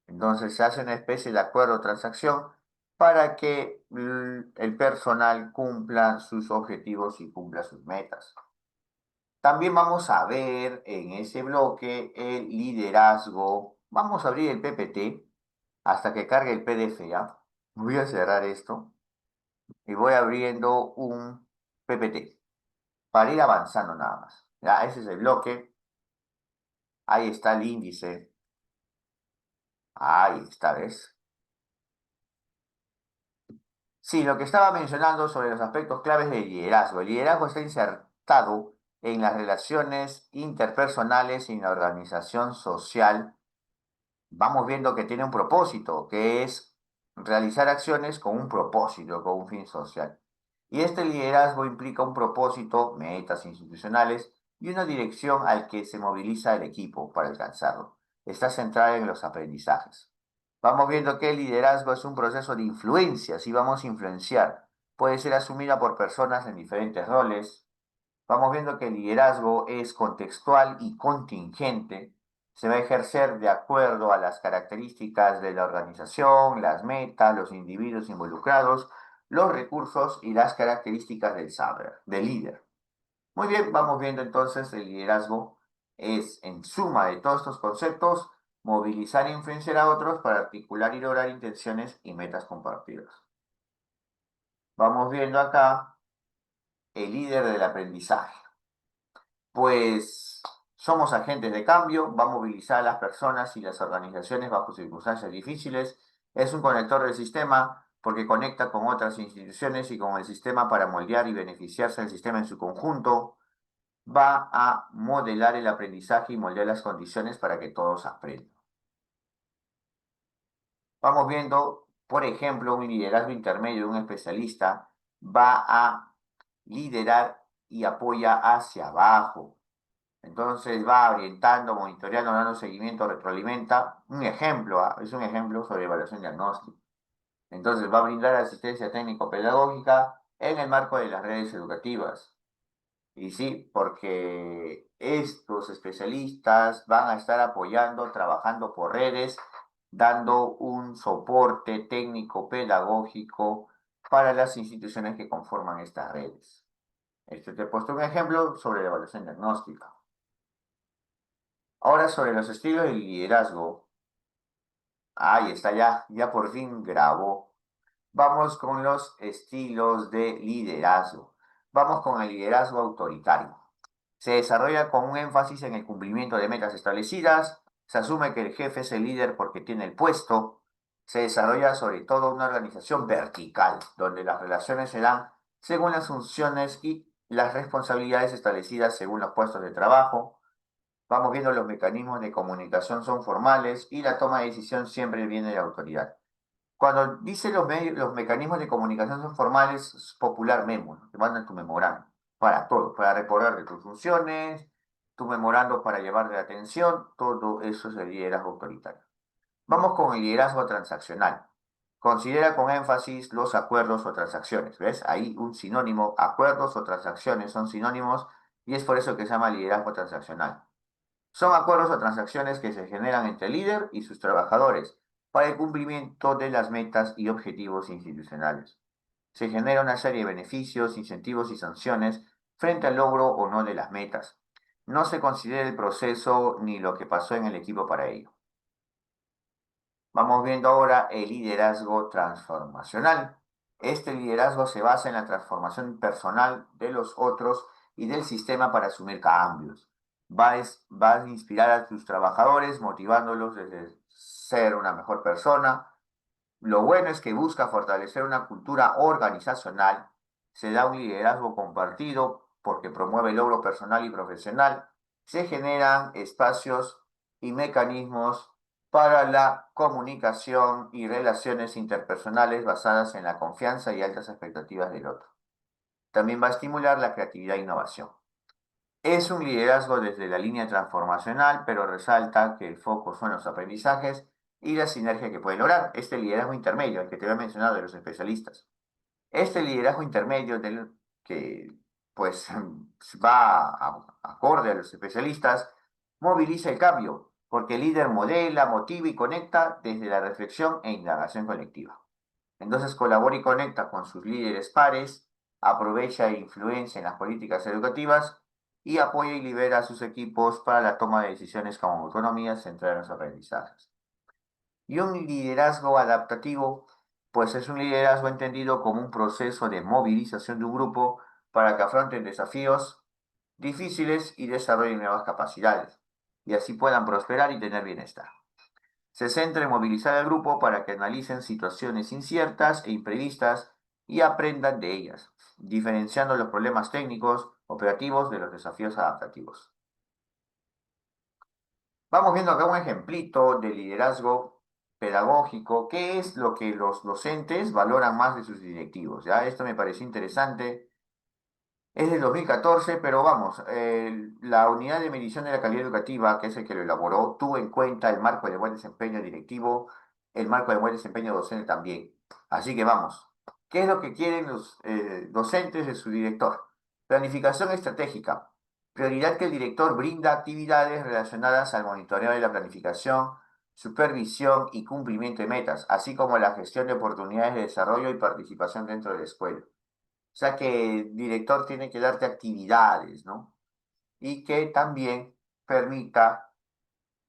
Entonces se hace una especie de acuerdo o transacción para que el personal cumpla sus objetivos y cumpla sus metas. También vamos a ver en ese bloque el liderazgo. Vamos a abrir el PPT hasta que cargue el PDF ya. Voy a cerrar esto y voy abriendo un PPT para ir avanzando nada más. Ya, ese es el bloque. Ahí está el índice. Ahí está, ¿ves? Sí, lo que estaba mencionando sobre los aspectos claves del liderazgo. El liderazgo está insertado en las relaciones interpersonales y en la organización social. Vamos viendo que tiene un propósito, que es realizar acciones con un propósito, con un fin social. Y este liderazgo implica un propósito, metas institucionales y una dirección al que se moviliza el equipo para alcanzarlo. Está centrada en los aprendizajes. Vamos viendo que el liderazgo es un proceso de influencia, si vamos a influenciar. Puede ser asumida por personas en diferentes roles. Vamos viendo que el liderazgo es contextual y contingente. Se va a ejercer de acuerdo a las características de la organización, las metas, los individuos involucrados, los recursos y las características del saber, del líder. Muy bien, vamos viendo entonces el liderazgo es en suma de todos estos conceptos movilizar e influenciar a otros para articular y lograr intenciones y metas compartidas. Vamos viendo acá el líder del aprendizaje. Pues somos agentes de cambio, va a movilizar a las personas y las organizaciones bajo circunstancias difíciles. Es un conector del sistema porque conecta con otras instituciones y con el sistema para moldear y beneficiarse del sistema en su conjunto. Va a modelar el aprendizaje y moldear las condiciones para que todos aprendan. Vamos viendo, por ejemplo, un liderazgo intermedio de un especialista va a liderar y apoya hacia abajo. Entonces va orientando, monitoreando, dando seguimiento, retroalimenta. Un ejemplo, es un ejemplo sobre evaluación diagnóstica. Entonces va a brindar asistencia técnico-pedagógica en el marco de las redes educativas. Y sí, porque estos especialistas van a estar apoyando, trabajando por redes, dando un soporte técnico-pedagógico para las instituciones que conforman estas redes. Este te he puesto un ejemplo sobre la evaluación diagnóstica. Ahora sobre los estilos de liderazgo. Ahí está, ya por fin grabó. Vamos con los estilos de liderazgo. Vamos con el liderazgo autoritario. Se desarrolla con un énfasis en el cumplimiento de metas establecidas. Se asume que el jefe es el líder porque tiene el puesto. Se desarrolla sobre todo una organización vertical, donde las relaciones se dan según las funciones y las responsabilidades establecidas según los puestos de trabajo. Vamos viendo los mecanismos de comunicación son formales y la toma de decisión siempre viene de la autoridad. Cuando dice los mecanismos de comunicación son formales, es popular memo, ¿no? Te mandan tu memorando para todo, para recordar de tus funciones, tu memorando para llevar de atención, todo eso es el liderazgo autoritario. Vamos con el liderazgo transaccional. Considera con énfasis los acuerdos o transacciones. ¿Ves? Ahí un sinónimo, acuerdos o transacciones son sinónimos y es por eso que se llama liderazgo transaccional. Son acuerdos o transacciones que se generan entre el líder y sus trabajadores para el cumplimiento de las metas y objetivos institucionales. Se genera una serie de beneficios, incentivos y sanciones frente al logro o no de las metas. No se considera el proceso ni lo que pasó en el equipo para ello. Vamos viendo ahora el liderazgo transformacional. Este liderazgo se basa en la transformación personal de los otros y del sistema para asumir cambios. Va a inspirar a sus trabajadores, motivándolos desde ser una mejor persona. Lo bueno es que busca fortalecer una cultura organizacional. Se da un liderazgo compartido porque promueve el logro personal y profesional. Se generan espacios y mecanismos para la comunicación y relaciones interpersonales basadas en la confianza y altas expectativas del otro. También va a estimular la creatividad e innovación. Es un liderazgo desde la línea transformacional, pero resalta que el foco son los aprendizajes y la sinergia que puede lograr. Este liderazgo intermedio, el que te voy a mencionar de los especialistas. Este liderazgo intermedio del que pues va acorde a los especialistas, moviliza el cambio, porque el líder modela, motiva y conecta desde la reflexión e indagación colectiva. Entonces colabora y conecta con sus líderes pares, aprovecha e influencia en las políticas educativas y apoya y libera a sus equipos para la toma de decisiones con autonomía centrada en los aprendizajes. Y un liderazgo adaptativo, pues es un liderazgo entendido como un proceso de movilización de un grupo para que afronten desafíos difíciles y desarrollen nuevas capacidades, y así puedan prosperar y tener bienestar. Se centra en movilizar al grupo para que analicen situaciones inciertas e imprevistas y aprendan de ellas, diferenciando los problemas técnicos, operativos de los desafíos adaptativos. Vamos viendo acá un ejemplito de liderazgo pedagógico. ¿Qué es lo que los docentes valoran más de sus directivos? ¿Ya? Esto me pareció interesante. Es del 2014, pero vamos, la unidad de medición de la calidad educativa, que es el que lo elaboró, tuvo en cuenta el marco de buen desempeño directivo, el marco de buen desempeño docente también. Así que vamos, ¿qué es lo que quieren los docentes de su director? Planificación estratégica. Prioridad que el director brinda actividades relacionadas al monitoreo de la planificación, supervisión y cumplimiento de metas, así como la gestión de oportunidades de desarrollo y participación dentro de la escuela. O sea que el director tiene que darte actividades, ¿no? Y que también permita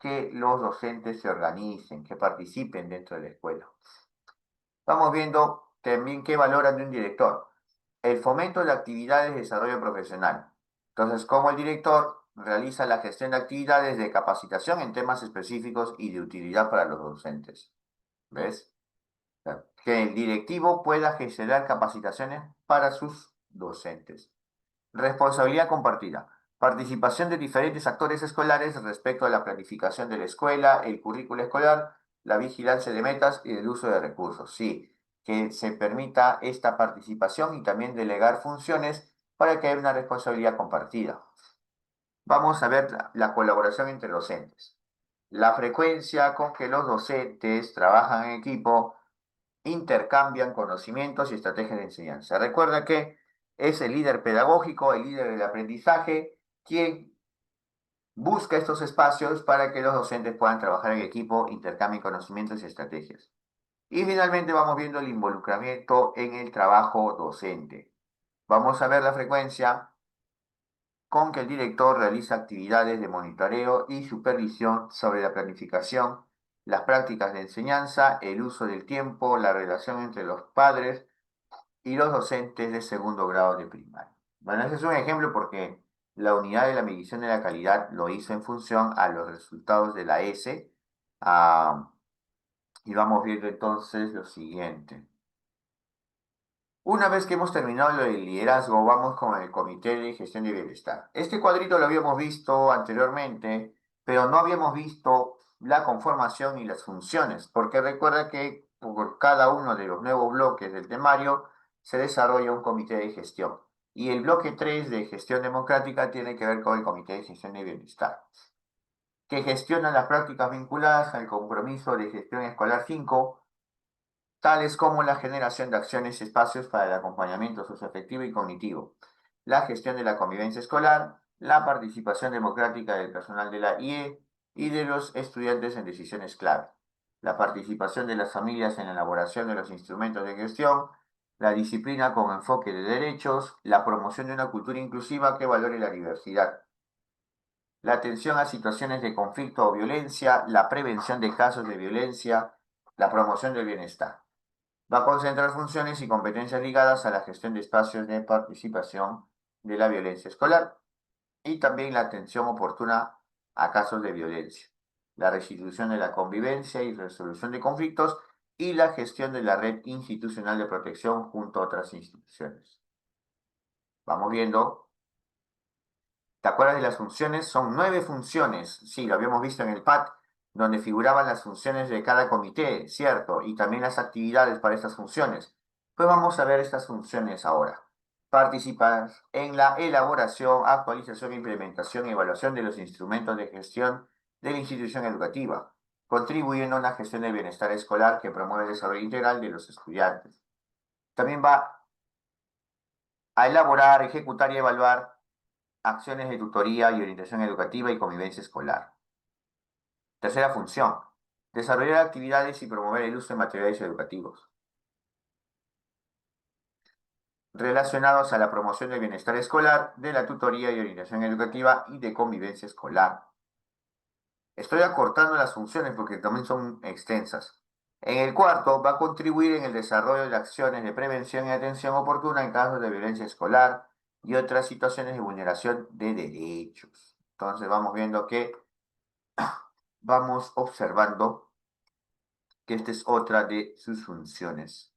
que los docentes se organicen, que participen dentro de la escuela. Vamos viendo también qué valoran de un director. El fomento de actividades de desarrollo profesional. Entonces, cómo el director realiza la gestión de actividades de capacitación en temas específicos y de utilidad para los docentes. ¿Ves? O sea, que el directivo pueda gestionar capacitaciones para sus docentes. Responsabilidad compartida. Participación de diferentes actores escolares respecto a la planificación de la escuela, el currículo escolar, la vigilancia de metas y el uso de recursos. Sí, que se permita esta participación y también delegar funciones para que haya una responsabilidad compartida. Vamos a ver la colaboración entre docentes. La frecuencia con que los docentes trabajan en equipo, intercambian conocimientos y estrategias de enseñanza. Recuerda que es el líder pedagógico, el líder del aprendizaje, quien busca estos espacios para que los docentes puedan trabajar en equipo, intercambien conocimientos y estrategias. Y finalmente vamos viendo el involucramiento en el trabajo docente. Vamos a ver la frecuencia con que el director realiza actividades de monitoreo y supervisión sobre la planificación, las prácticas de enseñanza, el uso del tiempo, la relación entre los padres y los docentes de segundo grado de primaria. Bueno, ese es un ejemplo porque la unidad de la medición de la calidad lo hizo en función a los resultados de la S. Y vamos viendo entonces lo siguiente. Una vez que hemos terminado lo del liderazgo, vamos con el Comité de Gestión de Bienestar. Este cuadrito lo habíamos visto anteriormente, pero no habíamos visto la conformación y las funciones, porque recuerda que por cada uno de los nuevos bloques del temario se desarrolla un comité de gestión. Y el bloque 3 de gestión democrática tiene que ver con el Comité de Gestión de Bienestar, que gestiona las prácticas vinculadas al compromiso de gestión escolar 5, tales como la generación de acciones y espacios para el acompañamiento socioafectivo y cognitivo, la gestión de la convivencia escolar, la participación democrática del personal de la IE y de los estudiantes en decisiones clave, la participación de las familias en la elaboración de los instrumentos de gestión, la disciplina con enfoque de derechos, la promoción de una cultura inclusiva que valore la diversidad, la atención a situaciones de conflicto o violencia, la prevención de casos de violencia, la promoción del bienestar. Va a concentrar funciones y competencias ligadas a la gestión de espacios de participación de la violencia escolar y también la atención oportuna a casos de violencia, la restitución de la convivencia y resolución de conflictos y la gestión de la red institucional de protección junto a otras instituciones. Vamos viendo. ¿Te acuerdas de las funciones? Son 9 funciones. Sí, lo habíamos visto en el PAT, donde figuraban las funciones de cada comité, ¿cierto? Y también las actividades para estas funciones. Pues vamos a ver estas funciones ahora. Participar en la elaboración, actualización, implementación y evaluación de los instrumentos de gestión de la institución educativa, contribuyendo a una gestión del bienestar escolar que promueve el desarrollo integral de los estudiantes. También va a elaborar, ejecutar y evaluar acciones de tutoría y orientación educativa y convivencia escolar. Tercera función, desarrollar actividades y promover el uso de materiales educativos relacionados a la promoción del bienestar escolar, de la tutoría y orientación educativa y de convivencia escolar. Estoy acortando las funciones porque también son extensas. En el cuarto, va a contribuir en el desarrollo de acciones de prevención y atención oportuna en casos de violencia escolar y otras situaciones de vulneración de derechos. Entonces vamos viendo que vamos observando que esta es otra de sus funciones.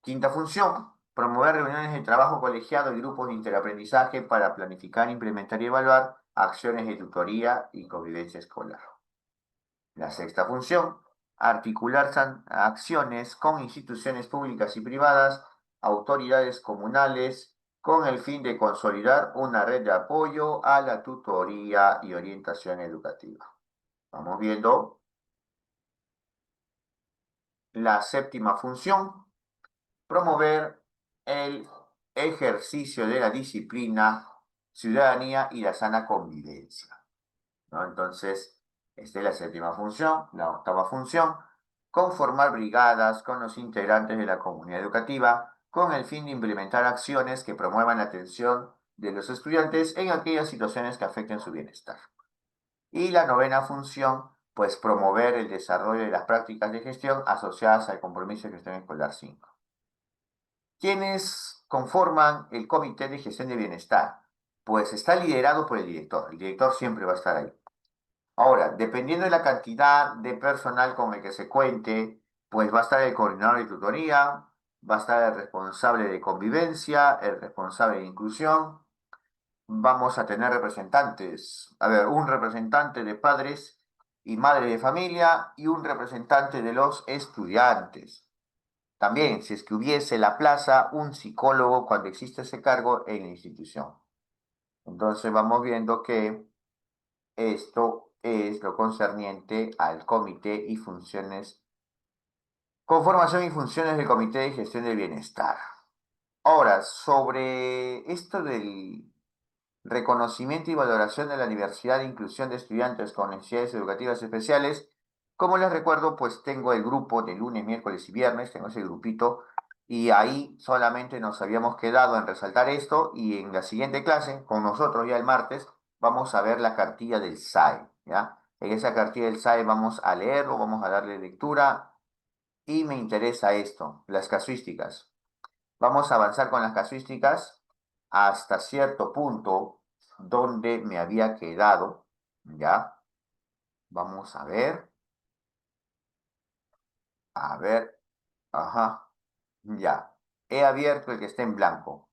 Quinta función, promover reuniones de trabajo colegiado y grupos de interaprendizaje para planificar, implementar y evaluar acciones de tutoría y convivencia escolar. La sexta función, articular acciones con instituciones públicas y privadas, autoridades comunales, con el fin de consolidar una red de apoyo a la tutoría y orientación educativa. Vamos viendo la séptima función, promover el ejercicio de la disciplina, ciudadanía y la sana convivencia, ¿no? Entonces, esta es la séptima función. La octava función, conformar brigadas con los integrantes de la comunidad educativa con el fin de implementar acciones que promuevan la atención de los estudiantes en aquellas situaciones que afecten su bienestar. Y la novena función, pues promover el desarrollo de las prácticas de gestión asociadas al compromiso de gestión escolar 5. ¿Quiénes conforman el Comité de Gestión de Bienestar? Pues está liderado por el director. El director siempre va a estar ahí. Ahora, dependiendo de la cantidad de personal con el que se cuente, pues va a estar el coordinador de tutoría, va a estar el responsable de convivencia, el responsable de inclusión. Vamos a tener representantes, a ver, un representante de padres y madres de familia y un representante de los estudiantes. También, si es que hubiese la plaza, un psicólogo cuando existe ese cargo en la institución. Entonces vamos viendo que esto es lo concerniente al comité y funciones, conformación y funciones del Comité de Gestión del Bienestar. Ahora, sobre esto del reconocimiento y valoración de la diversidad e inclusión de estudiantes con necesidades educativas especiales. Como les recuerdo, pues tengo el grupo de lunes, miércoles y viernes, tengo ese grupito, y ahí solamente nos habíamos quedado en resaltar esto, y en la siguiente clase, con nosotros ya el martes, vamos a ver la cartilla del SAE, ¿ya? En esa cartilla del SAE vamos a leerlo, vamos a darle lectura, y me interesa esto, las casuísticas. Vamos a avanzar con las casuísticas hasta cierto punto donde me había quedado, ¿ya? Vamos a ver, ajá, ya. He abierto el que está en blanco.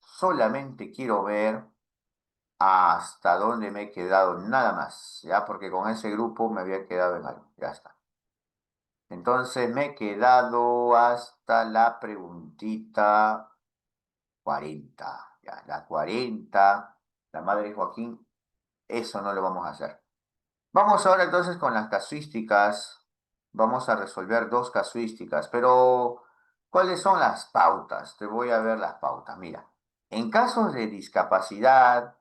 Solamente quiero ver hasta dónde me he quedado, nada más, ¿ya? Porque con ese grupo me había quedado en algo, ya está. Entonces me he quedado hasta la preguntita 40, ya, la 40, la madre de Joaquín. Eso no lo vamos a hacer. Vamos ahora entonces con las casuísticas. Vamos a resolver dos casuísticas, pero ¿cuáles son las pautas? Te voy a ver las pautas. Mira, en casos de discapacidad,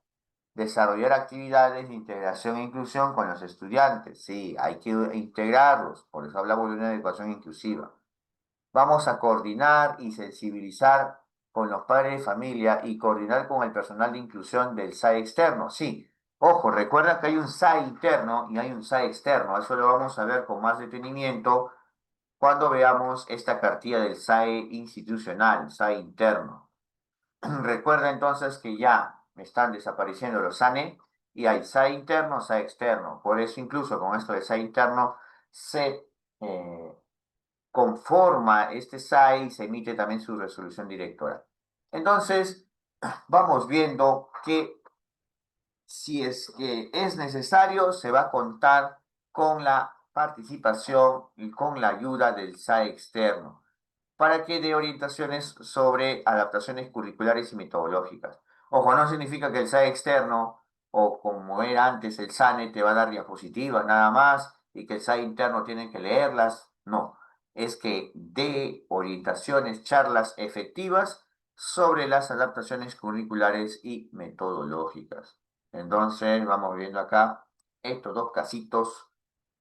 desarrollar actividades de integración e inclusión con los estudiantes. Sí, hay que integrarlos, por eso hablamos de una educación inclusiva. Vamos a coordinar y sensibilizar con los padres de familia y coordinar con el personal de inclusión del SAE externo. Sí, ojo, recuerda que hay un SAE interno y hay un SAE externo. Eso lo vamos a ver con más detenimiento cuando veamos esta cartilla del SAE institucional, SAE interno. Recuerda entonces que ya están desapareciendo los SANE y hay SAE interno, SAE externo. Por eso incluso con esto de SAE interno se conforma este SAI y se emite también su resolución directora. Entonces, vamos viendo que si es que es necesario, se va a contar con la participación y con la ayuda del SAE externo para que dé orientaciones sobre adaptaciones curriculares y metodológicas. Ojo, no significa que el SAE externo, o como era antes el SANE, te va a dar diapositivas nada más y que el SAE interno tiene que leerlas. No, es que dé orientaciones, charlas efectivas sobre las adaptaciones curriculares y metodológicas. Entonces, vamos viendo acá estos dos casitos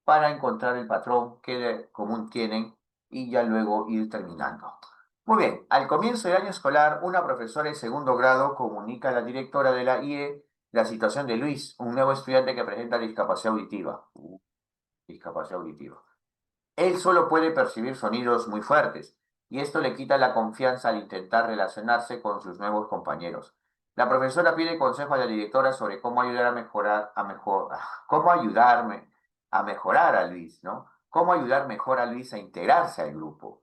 para encontrar el patrón que de común tienen y ya luego ir terminando. Muy bien, al comienzo del año escolar, una profesora de segundo grado comunica a la directora de la IE la situación de Luis, un nuevo estudiante que presenta discapacidad auditiva. Discapacidad auditiva. Él solo puede percibir sonidos muy fuertes, y esto le quita la confianza al intentar relacionarse con sus nuevos compañeros. La profesora pide consejo a la directora sobre cómo ayudar a mejorar, cómo ayudarme a mejorar a Luis, ¿no? Cómo ayudar mejor a Luis a integrarse al grupo.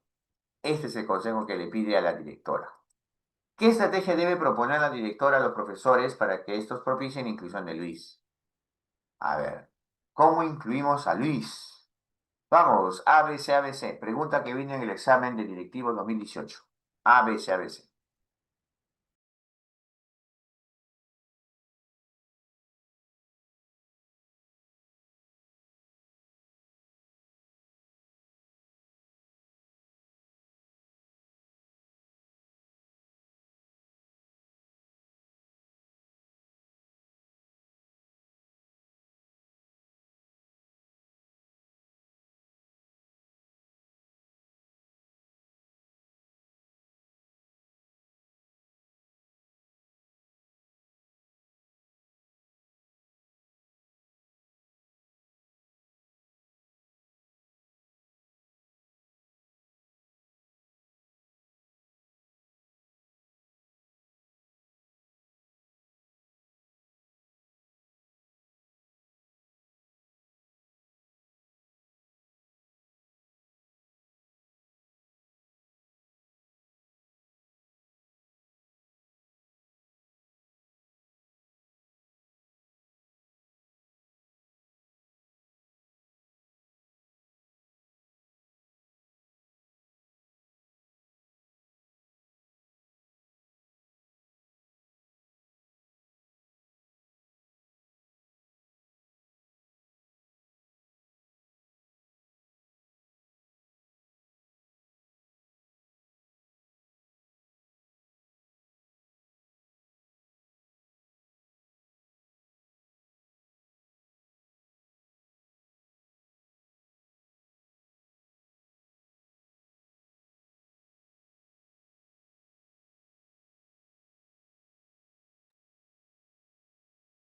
Este es el consejo que le pide a la directora. ¿Qué estrategia debe proponer la directora a los profesores para que estos propicien inclusión de Luis? A ver, ¿cómo incluimos a Luis? Vamos, ABC, ABC. Pregunta que viene en el examen de directivo 2018. ABC, ABC.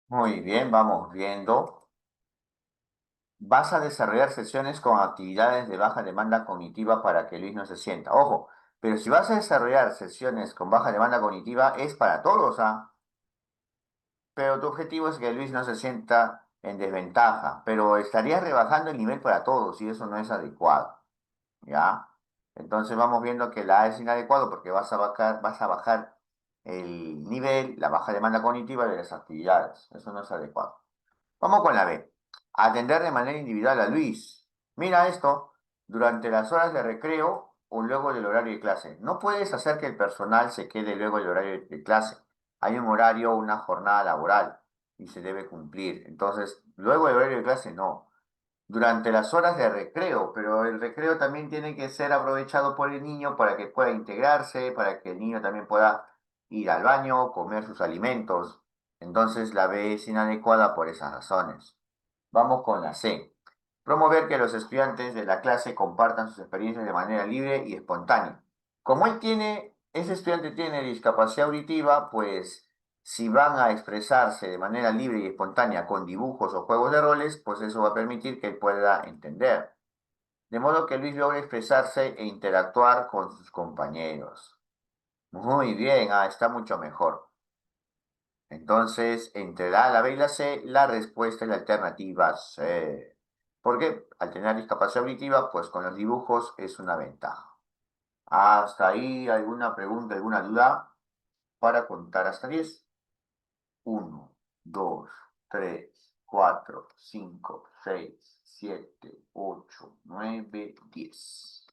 Muy bien, vamos viendo. Vas a desarrollar sesiones con actividades de baja demanda cognitiva para que Luis no se sienta. Ojo, pero si vas a desarrollar sesiones con baja demanda cognitiva es para todos, ¿ah? Pero tu objetivo es que Luis no se sienta en desventaja, pero estarías rebajando el nivel para todos y eso no es adecuado, ¿ya? Entonces vamos viendo que la A es inadecuado porque vas a bajar el nivel, la baja demanda cognitiva de las actividades. Eso no es adecuado. Vamos con la B. Atender de manera individual a Luis. Mira esto, durante las horas de recreo o luego del horario de clase. No puedes hacer que el personal se quede luego del horario de clase. Hay un horario, una jornada laboral y se debe cumplir. Entonces, luego del horario de clase no. Durante las horas de recreo, pero el recreo también tiene que ser aprovechado por el niño para que pueda integrarse, para que el niño también pueda ir al baño, comer sus alimentos. Entonces la B es inadecuada por esas razones. Vamos con la C. Promover que los estudiantes de la clase compartan sus experiencias de manera libre y espontánea. Como ese estudiante tiene discapacidad auditiva, pues si van a expresarse de manera libre y espontánea con dibujos o juegos de roles, pues eso va a permitir que él pueda entender. De modo que Luis logre expresarse e interactuar con sus compañeros. Muy bien, está mucho mejor. Entonces, entre la A, la B y la C, la respuesta es la alternativa C. Porque al tener discapacidad auditiva, pues con los dibujos es una ventaja. Hasta ahí, ¿alguna pregunta, alguna duda para contar hasta 10? Uno, 2, 3, 4, 5, 6, 7, 8, 9, 10.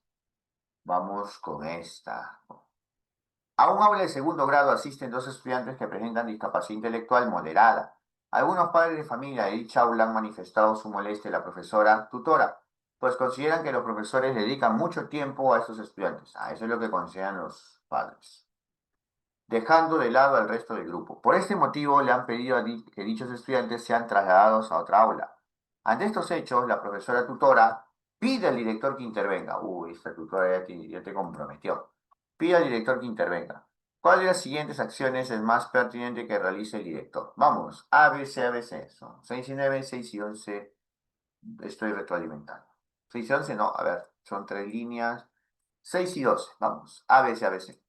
Vamos con esta. A un aula de segundo grado asisten dos estudiantes que presentan discapacidad intelectual moderada. Algunos padres de familia de dicha aula han manifestado su molestia a la profesora tutora, pues consideran que los profesores dedican mucho tiempo a estos estudiantes. Eso es lo que consideran los padres, dejando de lado al resto del grupo. Por este motivo, le han pedido que dichos estudiantes sean trasladados a otra aula. Ante estos hechos, la profesora tutora pide al director que intervenga. Uy, esta tutora ya te comprometió. Pide al director que intervenga. ¿Cuál de las siguientes acciones es más pertinente que realice el director? Vamos, A, B, C, A, B, C. Son 6 y 9, 6 y 11. Estoy retroalimentando. 6 y 11, no, a ver, son tres líneas. 6 y 12, vamos, A, B, C, A, B, C.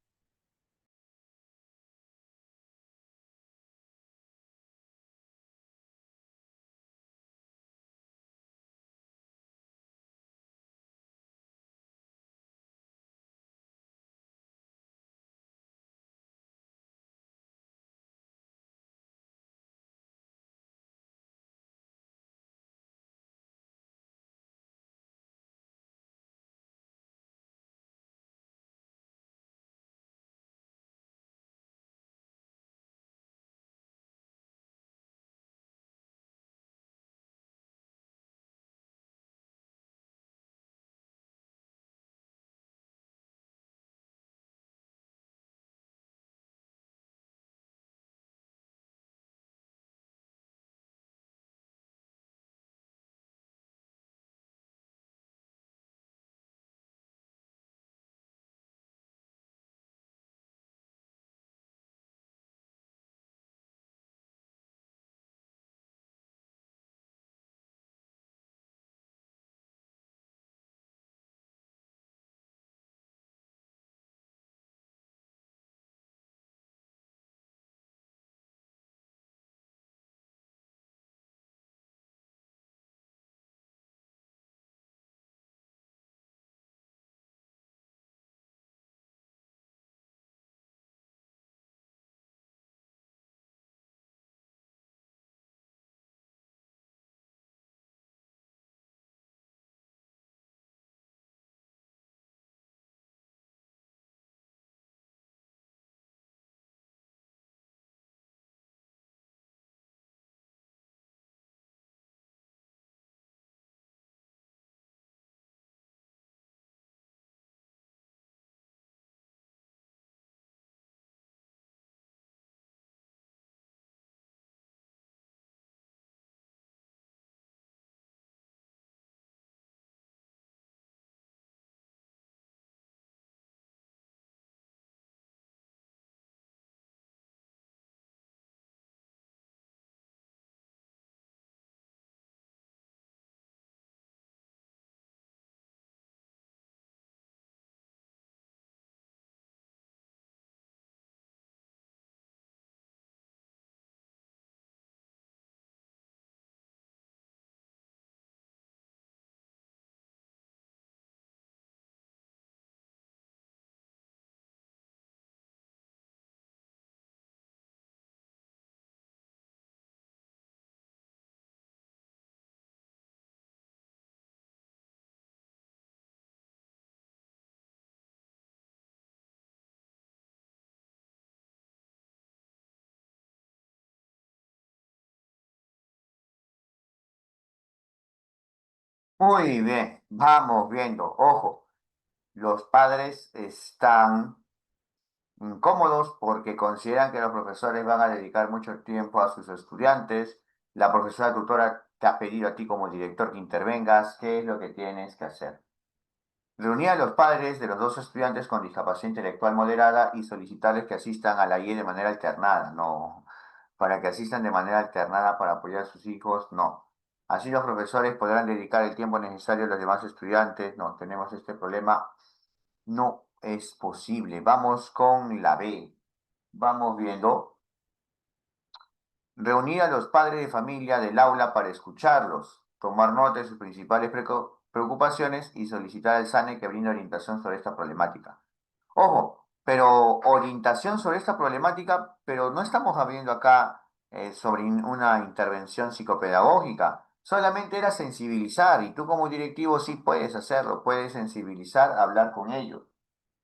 Muy bien, vamos viendo. Ojo, los padres están incómodos porque consideran que los profesores van a dedicar mucho tiempo a sus estudiantes. La profesora tutora te ha pedido a ti como director que intervengas. ¿Qué es lo que tienes que hacer? Reunir a los padres de los dos estudiantes con discapacidad intelectual moderada y solicitarles que asistan a la IE de manera alternada. No, para que asistan de manera alternada para apoyar a sus hijos, no. Así los profesores podrán dedicar el tiempo necesario a los demás estudiantes. No, tenemos este problema. No es posible. Vamos con la B. Vamos viendo. Reunir a los padres de familia del aula para escucharlos, tomar nota de sus principales preocupaciones y solicitar al SANE que brinde orientación sobre esta problemática. Ojo, pero orientación sobre esta problemática, pero no estamos hablando acá sobre una intervención psicopedagógica. Solamente era sensibilizar y tú como directivo sí puedes hacerlo, puedes sensibilizar, hablar con ellos.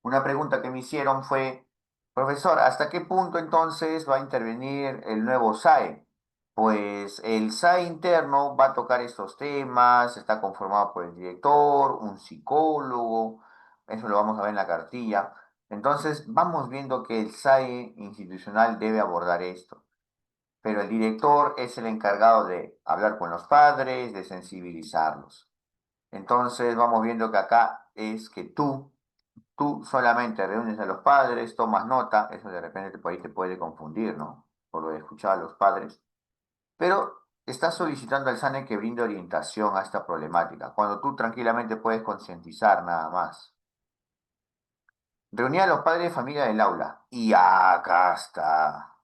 Una pregunta que me hicieron fue, profesor, ¿hasta qué punto entonces va a intervenir el nuevo SAE? Pues el SAE interno va a tocar estos temas, está conformado por el director, un psicólogo, eso lo vamos a ver en la cartilla. Entonces, vamos viendo que el SAE institucional debe abordar esto, pero el director es el encargado de hablar con los padres, de sensibilizarlos. Entonces, vamos viendo que acá es que tú solamente reúnes a los padres, tomas nota, eso de repente por ahí te puede confundir, ¿no? Por lo de escuchar a los padres, pero estás solicitando al SANE que brinde orientación a esta problemática, cuando tú tranquilamente puedes concientizar nada más. Reunir a los padres de familia del aula. Y acá está.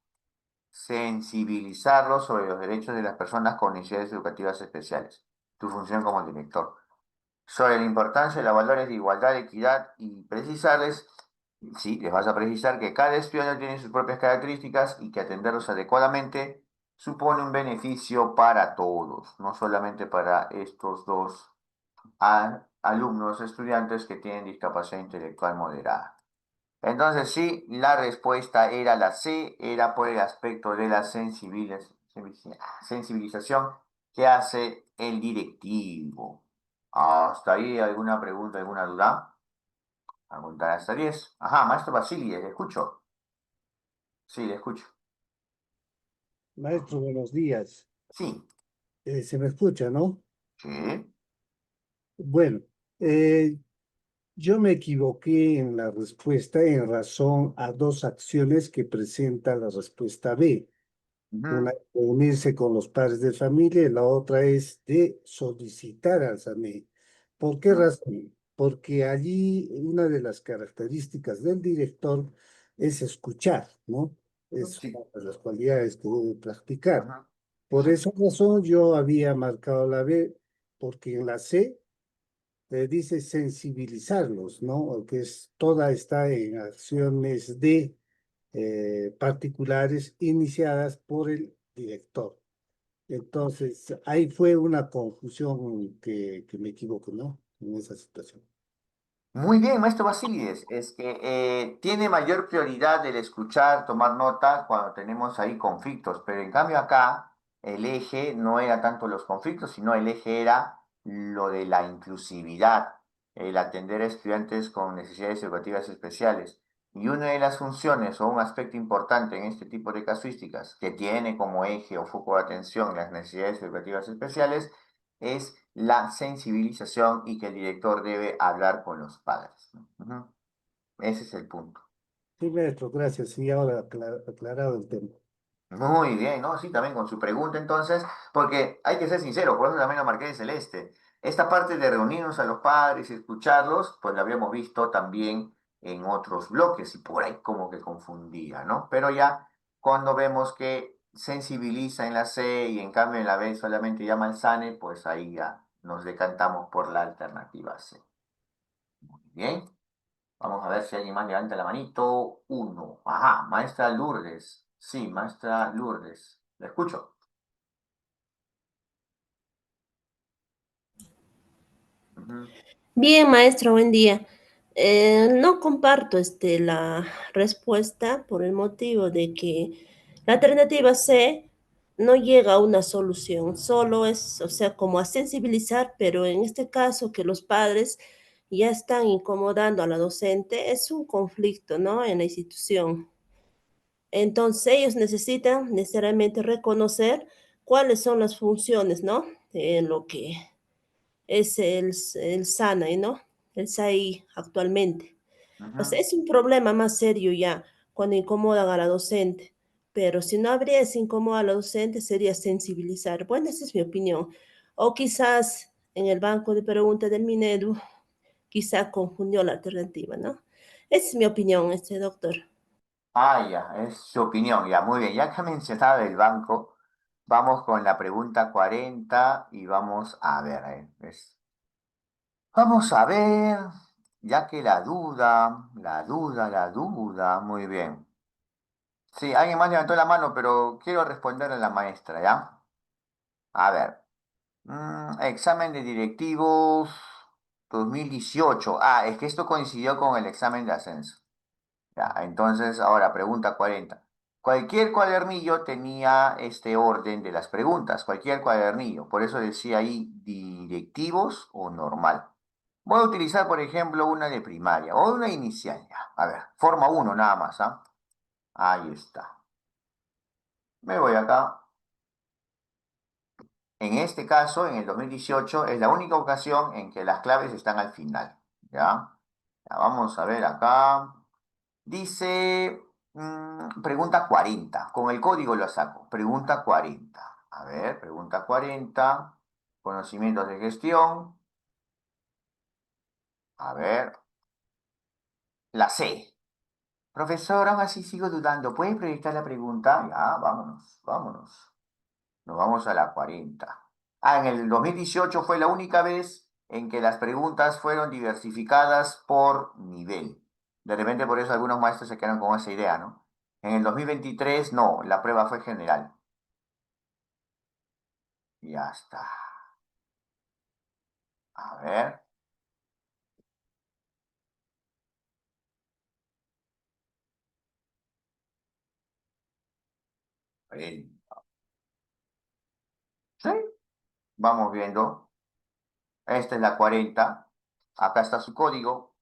Sensibilizarlos sobre los derechos de las personas con necesidades educativas especiales. Tu función como director. Sobre la importancia de los valores de igualdad, equidad y precisarles, sí, les vas a precisar que cada estudiante tiene sus propias características y que atenderlos adecuadamente supone un beneficio para todos, no solamente para estos dos alumnos, estudiantes que tienen discapacidad intelectual moderada. Entonces, sí, la respuesta era la C, era por el aspecto de la sensibilización que hace el directivo. ¿Hasta ahí alguna pregunta, alguna duda? A contar hasta 10. Ajá, maestro Basili, le escucho. Sí, le escucho. Maestro, buenos días. Sí, Se me escucha, ¿no? sí. Bueno, eh, yo me equivoqué en la respuesta en razón a dos acciones que presenta la respuesta B. Una Ujú, es unirse con los padres de familia y la otra es de solicitar al SAME. ¿Por qué ujú. razón? Porque allí una de las características del director es escuchar, ¿no? Es Sí. una de las cualidades que debe practicar. Ujú, Por sí. esa razón yo había marcado la B, porque en la C dice sensibilizarlos, ¿no? Que es toda está en acciones de particulares iniciadas por el director. Entonces, ahí fue una confusión que me equivoco, ¿no? En esa situación. Muy bien, maestro Basilides. Es que tiene mayor prioridad el escuchar, tomar nota cuando tenemos ahí conflictos, pero en cambio acá el eje no era tanto los conflictos, sino el eje era lo de la inclusividad, el atender a estudiantes con necesidades educativas especiales. Y una de las funciones o un aspecto importante en este tipo de casuísticas que tiene como eje o foco de atención las necesidades educativas especiales es la sensibilización y que el director debe hablar con los padres, ¿no? Ujú. Ese es el punto. Sí, maestro, gracias. Sí, ahora aclarado el tema. Muy bien, ¿no? Sí, también con su pregunta entonces, porque hay que ser sincero, por eso también lo marqué de celeste. Esta parte de reunirnos a los padres y escucharlos, pues la habíamos visto también en otros bloques y por ahí como que confundía, ¿no? Pero ya cuando vemos que sensibiliza en la C y en cambio en la B solamente llama al SANE, pues ahí ya nos decantamos por la alternativa C. Muy bien. Vamos a ver si alguien más levanta la manito. Uno. Ajá, maestra Lourdes. Sí, maestra Lourdes. La escucho. Ujú. Bien, maestro, buen día. No comparto la respuesta por el motivo de que la alternativa C no llega a una solución, solo es, o sea, como a sensibilizar, pero en este caso que los padres ya están incomodando a la docente, es un conflicto, ¿no? En la institución. Entonces ellos necesitan necesariamente reconocer cuáles son las funciones, ¿no? En lo que es el SANAI, ¿no? El SAI actualmente. O sea, Ujú. es un problema más serio ya cuando incomodan a la docente. Pero si no habría ese incomodo a la docente, sería sensibilizar. Bueno, esa es mi opinión. O quizás en el banco de preguntas del Minedu, quizá confundió la alternativa, ¿no? Esa es mi opinión, doctor. Ah, ya, es su opinión, ya, muy bien. Ya que mencionaba el banco, vamos con la pregunta 40 y vamos a ver, vamos a ver, ya que la duda, muy bien. Sí, alguien más levantó la mano, pero quiero responder a la maestra, ¿ya? A ver, examen de directivos 2018. Ah, es que esto coincidió con el examen de ascenso. Ya, entonces, ahora, pregunta 40. Cualquier cuadernillo tenía este orden de las preguntas, cualquier cuadernillo. Por eso decía ahí directivos o normal. Voy a utilizar, por ejemplo, una de primaria o una inicial. Ya. A ver, forma uno nada más, ¿ah? Ahí está. Me voy acá. En este caso, en el 2018, es la única ocasión en que las claves están al final. ¿Ya? Ya, vamos a ver acá. Dice, pregunta 40. Con el código lo saco. Pregunta 40. A ver, pregunta 40. Conocimientos de gestión. A ver, la C. Profesor, aún así sigo dudando. ¿Puede proyectar la pregunta? Ya, vámonos, vámonos. Nos vamos a la 40. Ah, en el 2018 fue la única vez en que las preguntas fueron diversificadas por nivel. De repente por eso algunos maestros se quedaron con esa idea, ¿no? En el 2023 no, la prueba fue general. Ya está. A ver. eh, Sí, vamos viendo. Esta es la 40. Acá está su código.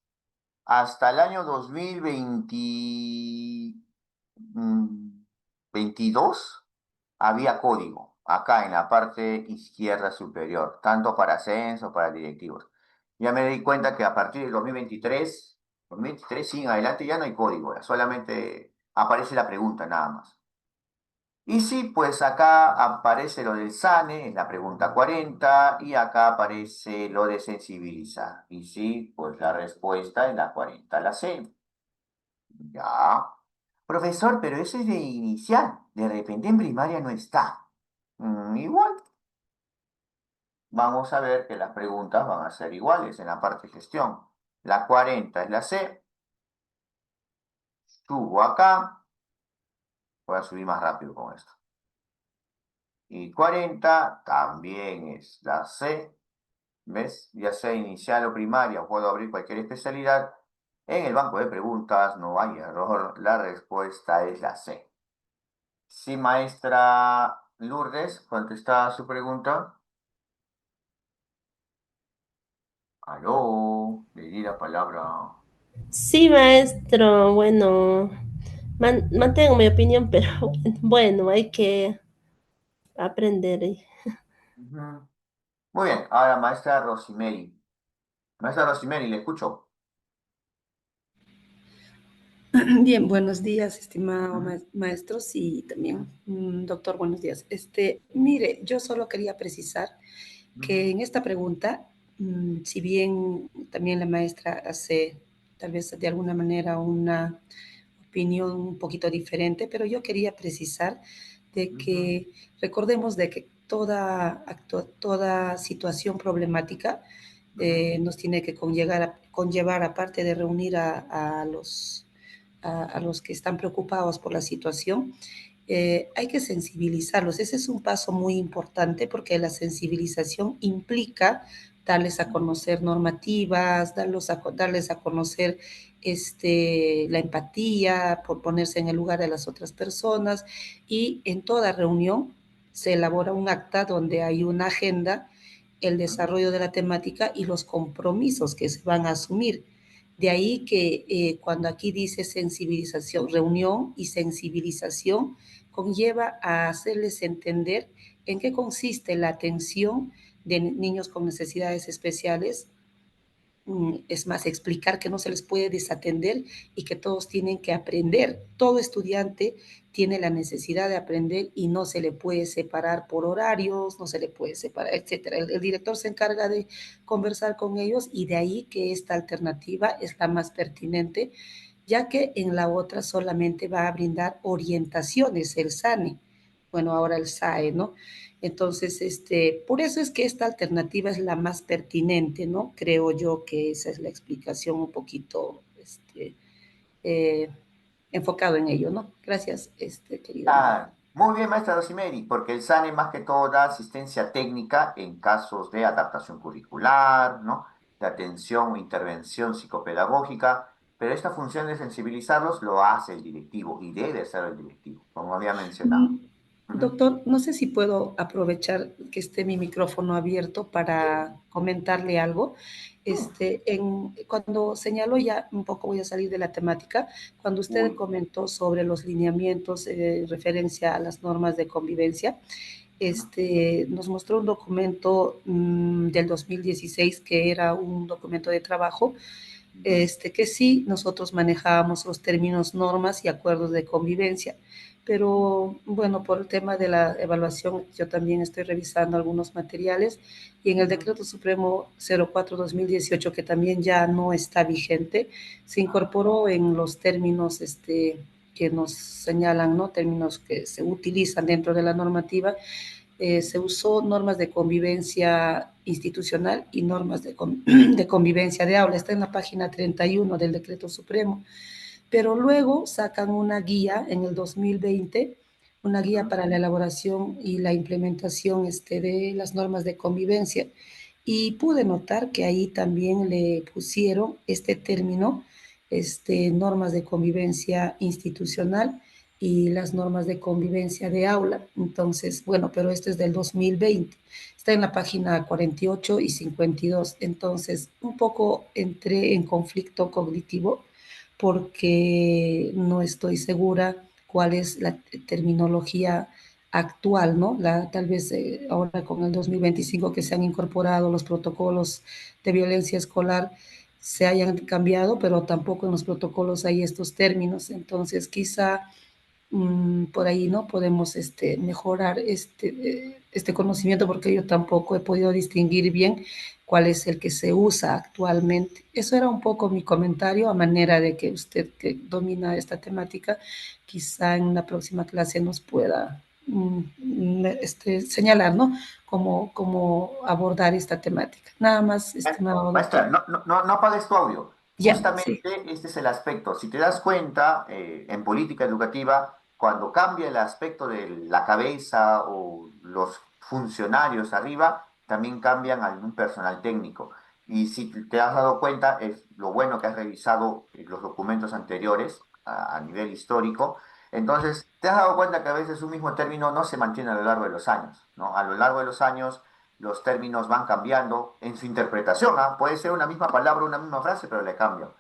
Hasta el año 2022 había código acá en la parte izquierda superior, tanto para ascenso, para directivos. Ya me di cuenta que a partir de 2023 sí, en adelante ya no hay código, ya solamente aparece la pregunta nada más. Y sí, pues acá aparece lo del SANE, es la pregunta 40, y acá aparece lo de sensibilizar. Y sí, pues la respuesta es la 40, la C. Ya. Profesor, pero eso es de inicial. De repente en primaria no está. Igual. Vamos a ver que las preguntas van a ser iguales en la parte de gestión. La 40 es la C. Subo acá. Voy a subir más rápido con esto. Y 40 también es la C. ¿Ves? Ya sea inicial o primaria, o puedo abrir cualquier especialidad. En el banco de preguntas no hay error. La respuesta es la C. Sí, maestra Lourdes, contesta su pregunta. Aló, le di la palabra. Sí, maestro, bueno, mantengo mi opinión, pero bueno, hay que aprender. Ujú. Muy bien, ahora maestra Rosimeri. Maestra Rosimeri, le escucho. Bien, buenos días, estimado Ujú, maestros y ujú, también doctor, buenos días. Mire, yo solo quería precisar que ujú, en esta pregunta, si bien también la maestra hace tal vez de alguna manera una opinión un poquito diferente, pero yo quería precisar de ujú, que recordemos de que toda situación problemática ujú. nos tiene que conllevar, aparte de reunir a los que están preocupados por la situación, hay que sensibilizarlos. Ese es un paso muy importante porque la sensibilización implica darles a conocer normativas, darles a conocer la empatía, por ponerse en el lugar de las otras personas y en toda reunión se elabora un acta donde hay una agenda, el desarrollo de la temática y los compromisos que se van a asumir. De ahí que cuando aquí dice sensibilización, reunión y sensibilización, conlleva a hacerles entender en qué consiste la atención de niños con necesidades especiales. Es más, explicar que no se les puede desatender y que todos tienen que aprender. Todo estudiante tiene la necesidad de aprender y no se le puede separar por horarios, no se le puede separar, etcétera. El director se encarga de conversar con ellos y de ahí que esta alternativa es la más pertinente, ya que en la otra solamente va a brindar orientaciones el SANE, bueno, ahora el SAE, ¿no? Entonces, por eso es que esta alternativa es la más pertinente, ¿no? Creo yo que esa es la explicación un poquito eh, enfocado en ello, ¿no? Gracias, querida amiga. Ah, muy bien, maestra Rosimeri, porque el SANE más que todo da asistencia técnica en casos de adaptación curricular, ¿no? De atención o intervención psicopedagógica, pero esta función de sensibilizarlos lo hace el directivo y debe ser el directivo, como había mencionado. Mm, Doctor, no sé si puedo aprovechar que esté mi micrófono abierto para comentarle algo. Cuando señaló ya un poco, voy a salir de la temática, cuando usted Uy. comentó sobre los lineamientos referencia a las normas de convivencia, nos mostró un documento del 2016 que era un documento de trabajo, que sí, nosotros manejábamos los términos normas y acuerdos de convivencia, pero bueno, por el tema de la evaluación, yo también estoy revisando algunos materiales y en el Decreto Supremo 04-2018, que también ya no está vigente, se incorporó en los términos que nos señalan, ¿no? Términos que se utilizan dentro de la normativa, se usó normas de convivencia institucional y normas de convivencia de aula. Está en la página 31 del Decreto Supremo. Pero luego sacan una guía en el 2020, una guía para la elaboración y la implementación de las normas de convivencia. Y pude notar que ahí también le pusieron este término, normas de convivencia institucional y las normas de convivencia de aula. Entonces, bueno, pero esto es del 2020. Está en la página 48 y 52. Entonces, un poco entré en conflicto cognitivo porque no estoy segura cuál es la terminología actual, ¿no? Tal vez ahora con el 2025 que se han incorporado los protocolos de violencia escolar se hayan cambiado, pero tampoco en los protocolos hay estos términos. Entonces, quizá por ahí no podemos mejorar este conocimiento porque yo tampoco he podido distinguir bien cuál es el que se usa actualmente. Eso era un poco mi comentario a manera de que usted que domina esta temática quizá en una próxima clase nos pueda señalar, ¿no? Cómo abordar esta temática. Nada más, estimado Maestra, doctor. no apagues tu audio. Ya, sí. Justamente este es el aspecto. Si te das cuenta, en política educativa, cuando cambia el aspecto de la cabeza o los funcionarios arriba, también cambian algún personal técnico. Y si te has dado cuenta, es lo bueno que has revisado los documentos anteriores a nivel histórico. Entonces, te has dado cuenta que a veces un mismo término no se mantiene a lo largo de los años, ¿no? A lo largo de los años los términos van cambiando en su interpretación, ¿ah? Puede ser una misma palabra, una misma frase, pero le cambio.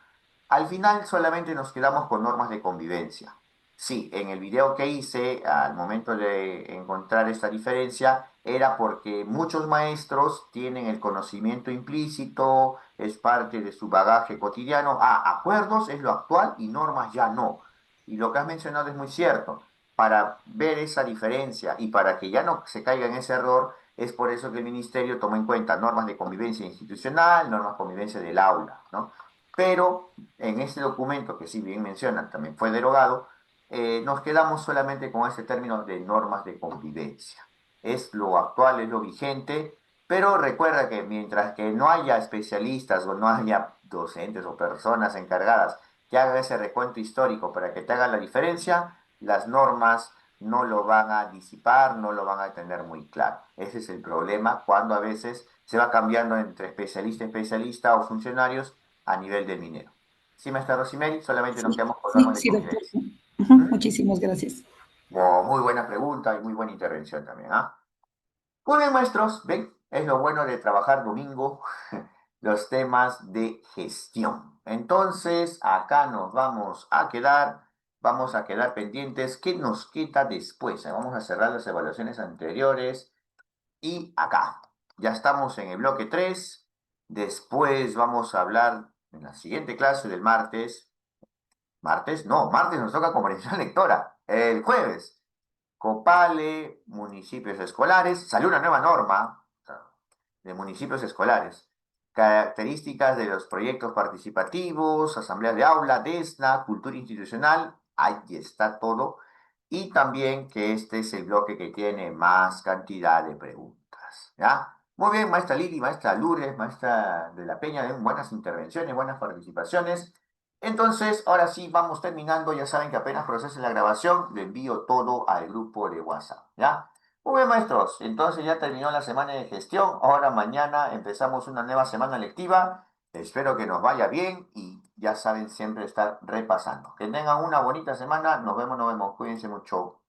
Al final solamente nos quedamos con normas de convivencia. Sí, en el video que hice, al momento de encontrar esta diferencia, era porque muchos maestros tienen el conocimiento implícito, es parte de su bagaje cotidiano. Ah, acuerdos es lo actual y normas ya no. Y lo que has mencionado es muy cierto. Para ver esa diferencia y para que ya no se caiga en ese error, es por eso que el ministerio toma en cuenta normas de convivencia institucional, normas de convivencia del aula, ¿no? Pero en este documento, que si bien mencionan, también fue derogado, nos quedamos solamente con este término de normas de convivencia. Es lo actual, es lo vigente, pero recuerda que mientras que no haya especialistas o no haya docentes o personas encargadas que hagan ese recuento histórico para que te hagan la diferencia, las normas no lo van a disipar, no lo van a tener muy claro. Ese es el problema cuando a veces se va cambiando entre especialista a especialista o funcionarios a nivel del minero. Sí, maestra Rosimeri, solamente nos Sí, quedamos con sí, normas de sí, doctor. convivencia. Ujú, ¿Mm? muchísimas gracias. Muy buena pregunta. pregunta y muy buena intervención también, ¿ah? Muy bien, maestros, ven, es lo bueno de trabajar domingo, los temas de gestión. Entonces, acá nos vamos a quedar pendientes. ¿Qué nos queda después? Vamos a cerrar las evaluaciones anteriores y acá. Ya estamos en el bloque 3. Después vamos a hablar en la siguiente clase del martes. Martes, no, martes nos toca comprensión lectora. El jueves. Copale, municipios escolares, salió una nueva norma de municipios escolares, características de los proyectos participativos, asamblea de aula, DESNA, cultura institucional, ahí está todo, y también que este es el bloque que tiene más cantidad de preguntas, ¿ya? Muy bien, maestra Lili, maestra Lourdes, maestra de la Peña, buenas intervenciones, buenas participaciones. Entonces, ahora sí, vamos terminando. Ya saben que apenas procese la grabación, le envío todo al grupo de WhatsApp, ¿ya? Muy bien, maestros. Entonces ya terminó la semana de gestión. Ahora mañana empezamos una nueva semana lectiva. Espero que nos vaya bien y ya saben siempre estar repasando. Que tengan una bonita semana. Nos vemos, nos vemos. Cuídense mucho.